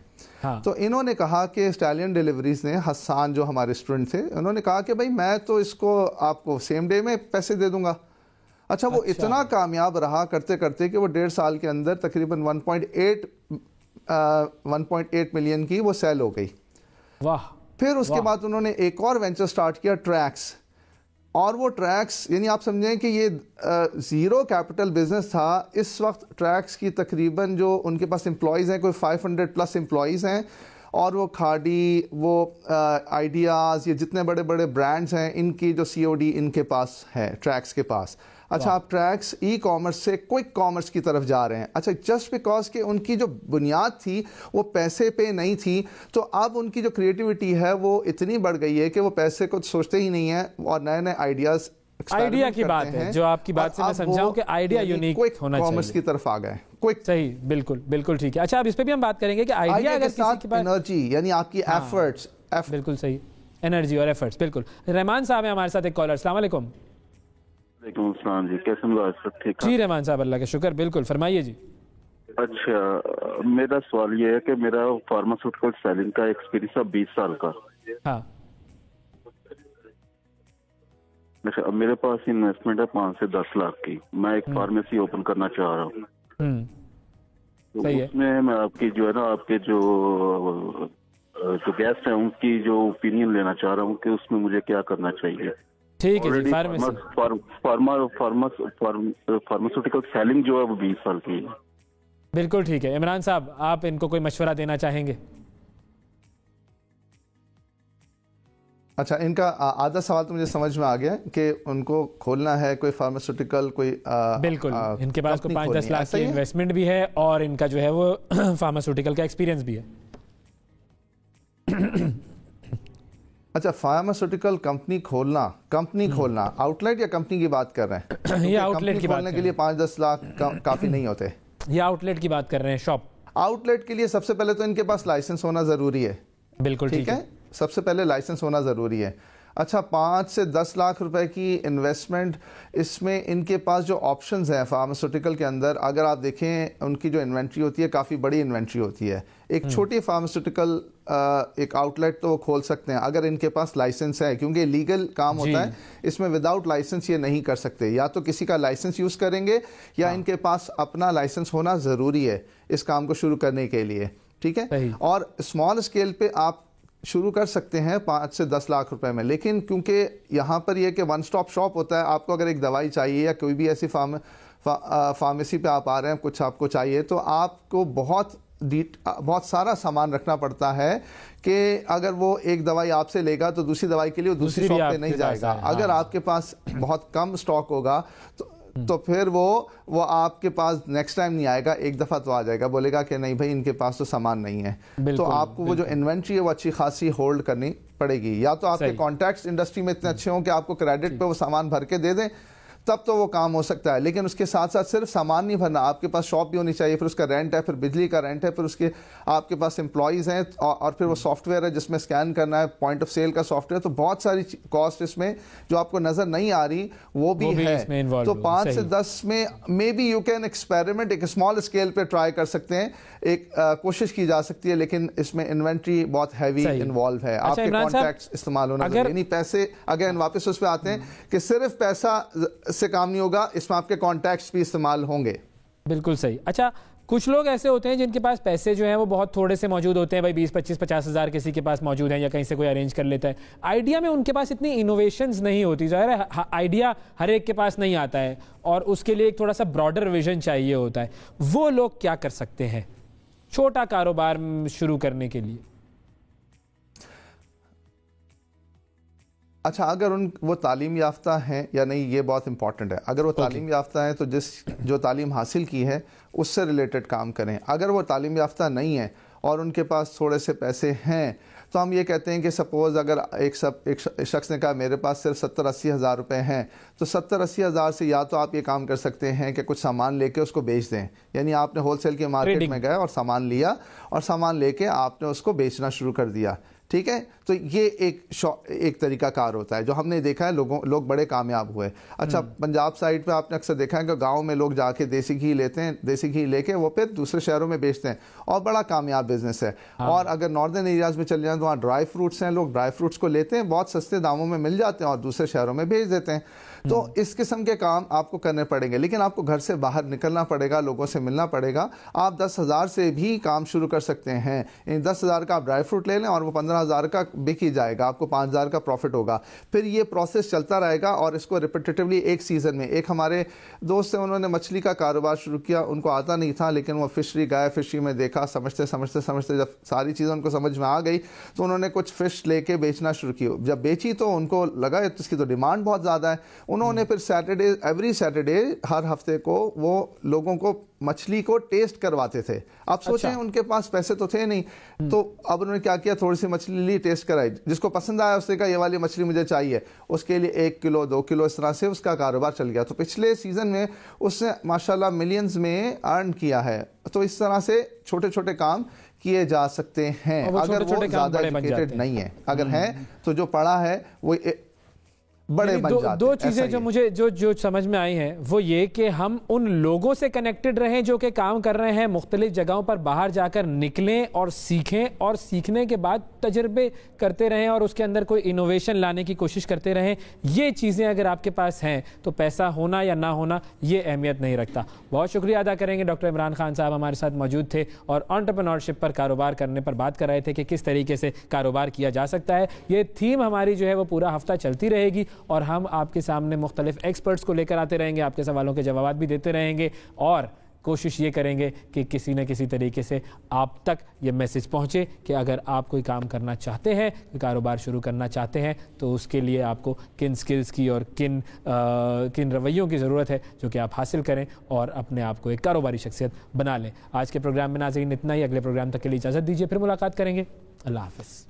تو انہوں نے کہا کہ اسٹیلین ڈیلیوریز نے, حسان جو ہمارے اسٹوڈنٹ تھے, انہوں نے کہا کہ بھائی میں تو اس کو آپ کو سیم ڈے میں پیسے دے دوں گا. اچھا, وہ اتنا کامیاب رہا کرتے کرتے کہ وہ 1.5 سال کے اندر تقریباً 1.8 ملین کی وہ سیل ہو گئی. پھر اس کے بعد انہوں نے ایک اور وینچر سٹارٹ کیا, ٹریکس. اور وہ ٹریکس, یعنی آپ سمجھیں کہ یہ 0 کیپٹل بزنس تھا. اس وقت ٹریکس کی تقریباً جو ان کے پاس امپلائیز ہیں, کوئی 500+ امپلائیز ہیں, اور وہ کھاڑی, وہ آئیڈیاز, یہ جتنے بڑے بڑے برانڈز ہیں, ان کی جو COD ان کے پاس ہے, ٹریکس کے پاس. اچھا, آپ ٹریکس ای کامرس سے کوئک کامرس کی طرف جا رہے ہیں. اچھا, جسٹ بیکاز کہ ان کی جو بنیاد تھی وہ پیسے پہ نہیں تھی, تو اب ان کی جو کریٹیوٹی ہے وہ اتنی بڑھ گئی ہے کہ وہ پیسے کو سوچتے ہی نہیں ہیں, اور نئے نئے آئیڈیا کی بات ہے, جو آپ کی بات سے میں سمجھاؤں کہ آئیڈیا یونیک ہونا چاہیے. کامرس کی طرف آ گئے. صحیح, بالکل بالکل ٹھیک ہے. اچھا, اب اس پہ بھی ہم بات کریں گے کہ آئیڈیا اگر کسی کی بات, انرجی یعنی آپ کی ایفرٹس. بالکل صحیح, انرجی اور ایفرٹس. بالکل. رحمان صاحب ہیں ہمارے ساتھ, ایک کالر. السلام علیکم. وعلیکم السلام جی, کیسے مزاج سب ٹھیک؟ جی رحمان صاحب, اللہ کا شکر. بالکل فرمائیے جی. اچھا, میرا سوال یہ ہے کہ میرا فارماسیوٹیکل سیلنگ کا ایکسپیرینس ہے 20 سال کا. ہاں. اچھا, میرے پاس انویسٹمنٹ ہے 5 سے 10 لاکھ کی. میں ایک فارمیسی اوپن کرنا چاہ رہا ہوں. اس میں میں آپ کی جو ہے نا, آپ کے جو گیسٹ ہیں ان کی جو اوپینین لینا چاہ رہا ہوں کہ اس میں مجھے کیا کرنا چاہیے. ٹھیک ہے جی. فارماسیوٹیکل سیلنگ جو ہے وہ 20 سال کی ہے. بالکل ٹھیک ہے. عمران صاحب, آپ ان کو کوئی مشورہ دینا چاہیں گے؟ اچھا, ان کا آدھا سوال تو مجھے سمجھ میں آ گیا کہ ان کو کھولنا ہے کوئی فارماسیوٹیکل, کوئی بالکل, ان کے پاس کوئی 5-10 لاکھ کی انویسٹمنٹ بھی ہے, اور ان کا جو ہے وہ فارماسیوٹیکل کا ایکسپیرینس بھی ہے. اچھا, فارماسیوٹیکل کمپنی کھولنا آؤٹ لیٹ یا کمپنی کی بات کر رہے ہیں؟ یہ آؤٹ لیٹ کی بات کھولنے کے لیے 5-10 لاکھ کافی نہیں ہوتے. یہ آؤٹ لیٹ کی بات کر رہے ہیں, شاپ. آؤٹ لیٹ کے لیے سب سے پہلے تو ان کے پاس لائسنس ہونا ضروری ہے. بالکل ٹھیک ہے, سب سے پہلے لائسنس ہونا ضروری ہے. اچھا, 5 سے 10 لاکھ روپے کی انویسٹمنٹ, اس میں ان کے پاس جو آپشنز ہیں فارماسیوٹیکل کے اندر, اگر آپ دیکھیں ان کی جو انوینٹری ہوتی ہے کافی بڑی انوینٹری ہوتی ہے. ایک چھوٹی فارماسیوٹیکل ایک آؤٹ لیٹ تو وہ کھول سکتے ہیں اگر ان کے پاس لائسنس ہے, کیونکہ لیگل کام ہوتا ہے, اس میں وداؤٹ لائسنس یہ نہیں کر سکتے. یا تو کسی کا لائسنس یوز کریں گے, یا ان کے پاس اپنا لائسنس ہونا ضروری ہے اس کام کو شروع کرنے کے لیے. ٹھیک ہے, اور اسمال اسکیل پہ آپ شروع کر سکتے ہیں 5 سے 10 لاکھ روپے میں. لیکن کیونکہ یہاں پر یہ کہ ون سٹاپ شاپ ہوتا ہے, آپ کو اگر ایک دوائی چاہیے یا کوئی بھی ایسی فارمیسی پہ آپ آ رہے ہیں, کچھ آپ کو چاہیے, تو آپ کو بہت بہت سارا سامان رکھنا پڑتا ہے کہ اگر وہ ایک دوائی آپ سے لے گا تو دوسری دوائی کے لیے وہ دوسری شاپ پہ نہیں جائے گا. اگر آپ کے پاس بہت کم سٹاک ہوگا تو پھر وہ آپ کے پاس نیکسٹ ٹائم نہیں آئے گا, ایک دفعہ تو آ جائے گا, بولے گا کہ نہیں بھائی ان کے پاس تو سامان نہیں ہے. تو آپ کو وہ جو انوینٹری ہے وہ اچھی خاصی ہولڈ کرنی پڑے گی. یا تو آپ کے کانٹیکٹس انڈسٹری میں اتنے اچھے ہوں کہ آپ کو کریڈٹ پہ وہ سامان بھر کے دے دیں, تب تو وہ کام ہو سکتا ہے. لیکن اس کے ساتھ ساتھ صرف سامان نہیں بھرنا, آپ کے پاس شاپ بھی ہونی چاہیے, پھر اس کا رینٹ ہے, پھر بجلی کا رینٹ ہے, پھر اس کے آپ کے پاس امپلائیز ہیں, اور پھر وہ سافٹ ویئر ہے جس میں اسکین کرنا ہے, پوائنٹ آف سیل کا سافٹ ویئر. تو بہت ساری کاسٹ اس میں جو آپ کو نظر نہیں آ رہی وہ بھی ہے. تو 5 سے 10 میں maybe you can experiment, ایک اسمال اسکیل پہ ٹرائی کر سکتے ہیں, ایک کوشش کی جا سکتی ہے. لیکن اس میں انوینٹری بہت ہیوی انوالو ہے, آپ کے کانٹیکٹس استعمال ہونا ضروری. یعنی پیسے, اگر واپس اس پہ آتے ہیں کہ صرف پیسہ سے کام نہیں ہوگا, اس میں آپ کے کانٹیکٹس بھی استعمال ہوں گے. بالکل صحیح. اچھا, کچھ لوگ ایسے ہوتے ہیں جن کے پاس پیسے جو ہیں وہ بہت تھوڑے سے موجود ہوتے ہیں, بھائی 20-25-50 ہزار کسی کے پاس موجود ہیں یا کہیں سے کوئی ارینج کر لیتا ہے. آئیڈیا میں ان کے پاس اتنی انوویشنز نہیں ہوتی, ظاہر ہے آئیڈیا ہر ایک کے پاس نہیں آتا ہے, اور اس کے لیے ایک تھوڑا سا براڈر ویژن چاہیے ہوتا ہے. وہ لوگ کیا کر سکتے ہیں چھوٹا کاروبار شروع کرنے کے لیے؟ اچھا, اگر وہ تعلیم یافتہ ہیں یا نہیں, یہ بہت امپورٹنٹ ہے. اگر وہ تعلیم یافتہ ہیں تو جو تعلیم حاصل کی ہے اس سے ریلیٹڈ کام کریں. اگر وہ تعلیم یافتہ نہیں ہے اور ان کے پاس تھوڑے سے پیسے ہیں, تو ہم یہ کہتے ہیں کہ سپوز اگر ایک شخص نے کہا میرے پاس صرف 70-80 ہزار روپے ہیں, تو 70-80 ہزار سے یا تو آپ یہ کام کر سکتے ہیں کہ کچھ سامان لے کے اس کو بیچ دیں. یعنی آپ نے ہول سیل کے مارکیٹ میں گئے اور سامان لیا, اور سامان لے کے آپ نے اس کو بیچنا شروع کر دیا. ٹھیک ہے, تو یہ ایک طریقہ کار ہوتا ہے جو ہم نے دیکھا ہے, لوگ بڑے کامیاب ہوئے. اچھا, پنجاب سائڈ پہ آپ نے اکثر دیکھا ہے کہ گاؤں میں لوگ جا کے دیسی گھی لیتے ہیں, دیسی گھی لے کے وہ پھر دوسرے شہروں میں بیچتے ہیں, اور بڑا کامیاب بزنس ہے. اور اگر ناردرن ایریاز میں چل جائیں تو وہاں ڈرائی فروٹس ہیں, لوگ ڈرائی فروٹس کو لیتے ہیں, بہت سستے داموں میں مل جاتے ہیں اور دوسرے شہروں میں بھیج دیتے ہیں. تو اس قسم کے کام آپ کو کرنے پڑیں گے, لیکن آپ کو گھر سے باہر نکلنا پڑے گا, لوگوں سے ملنا پڑے گا. آپ 10,000 سے بھی کام شروع کر سکتے ہیں. 10,000 کا آپ ڈرائی فروٹ لے لیں اور وہ 15,000 کا بک ہی جائے گا, آپ کو 5,000 کا پروفٹ ہوگا. پھر یہ پروسیس چلتا رہے گا, اور اس کو ریپیٹیٹیولی ایک سیزن میں. ایک ہمارے دوست ہیں, انہوں نے مچھلی کا کاروبار شروع کیا, ان کو آتا نہیں تھا, لیکن وہ فشری گئے, فشری میں دیکھا, سمجھتے جب ساری چیزیں ان کو سمجھ میں آ گئی تو انہوں نے کچھ فش لے کے بیچنا شروع کی. جب بیچی تو ان کو لگا اس کی تو ڈیمانڈ بہت زیادہ ہے. انہوں نے پھر ایوری سیٹرڈے ہر ہفتے کو وہ لوگوں کو مچھلی کو ٹیسٹ کرواتے تھے. اب سوچیں ان کے پاس پیسے تو تھے نہیں, تو اب انہوں نے کیا کیا, تھوڑی سی مچھلی لی, ٹیسٹ کرائی, جس کو پسند آیا اس نے کہا یہ والی مچھلی مجھے چاہیے, اس کے لیے 1 کلو 2 کلو اس طرح سے اس کا کاروبار چل گیا. تو پچھلے سیزن میں اس نے ماشاءاللہ ملینز میں ارن کیا ہے. تو اس طرح سے چھوٹے چھوٹے کام کیے جا سکتے ہیں اگر وہ زیادہ ایجوکیٹڈ نہیں ہے. اگر ہیں تو جو پڑھا ہے وہ بڑے بن جاتے ہیں. دو چیزیں جو مجھے جو سمجھ میں آئی ہیں وہ یہ کہ ہم ان لوگوں سے کنیکٹڈ رہیں جو کہ کام کر رہے ہیں, مختلف جگہوں پر باہر جا کر نکلیں اور سیکھیں, اور سیکھنے کے بعد تجربے کرتے رہیں اور اس کے اندر کوئی انوویشن لانے کی کوشش کرتے رہیں. یہ چیزیں اگر آپ کے پاس ہیں تو پیسہ ہونا یا نہ ہونا یہ اہمیت نہیں رکھتا. بہت شکریہ ادا کریں گے, ڈاکٹر عمران خان صاحب ہمارے ساتھ موجود تھے اور انٹرپرینورشپ پر, کاروبار کرنے پر بات کر رہے تھے کہ کس طریقے سے کاروبار کیا جا سکتا ہے. یہ تھیم ہماری جو ہے وہ پورا ہفتہ چلتی رہے گی, اور ہم آپ کے سامنے مختلف ایکسپرٹس کو لے کر آتے رہیں گے, آپ کے سوالوں کے جوابات بھی دیتے رہیں گے, اور کوشش یہ کریں گے کہ کسی نہ کسی طریقے سے آپ تک یہ میسج پہنچے کہ اگر آپ کوئی کام کرنا چاہتے ہیں, کاروبار شروع کرنا چاہتے ہیں, تو اس کے لیے آپ کو کن سکلز کی اور کن رویوں کی ضرورت ہے جو کہ آپ حاصل کریں اور اپنے آپ کو ایک کاروباری شخصیت بنا لیں. آج کے پروگرام میں ناظرین اتنا ہی. اگلے پروگرام تک کے لیے اجازت دیجیے, پھر ملاقات کریں گے. اللہ حافظ.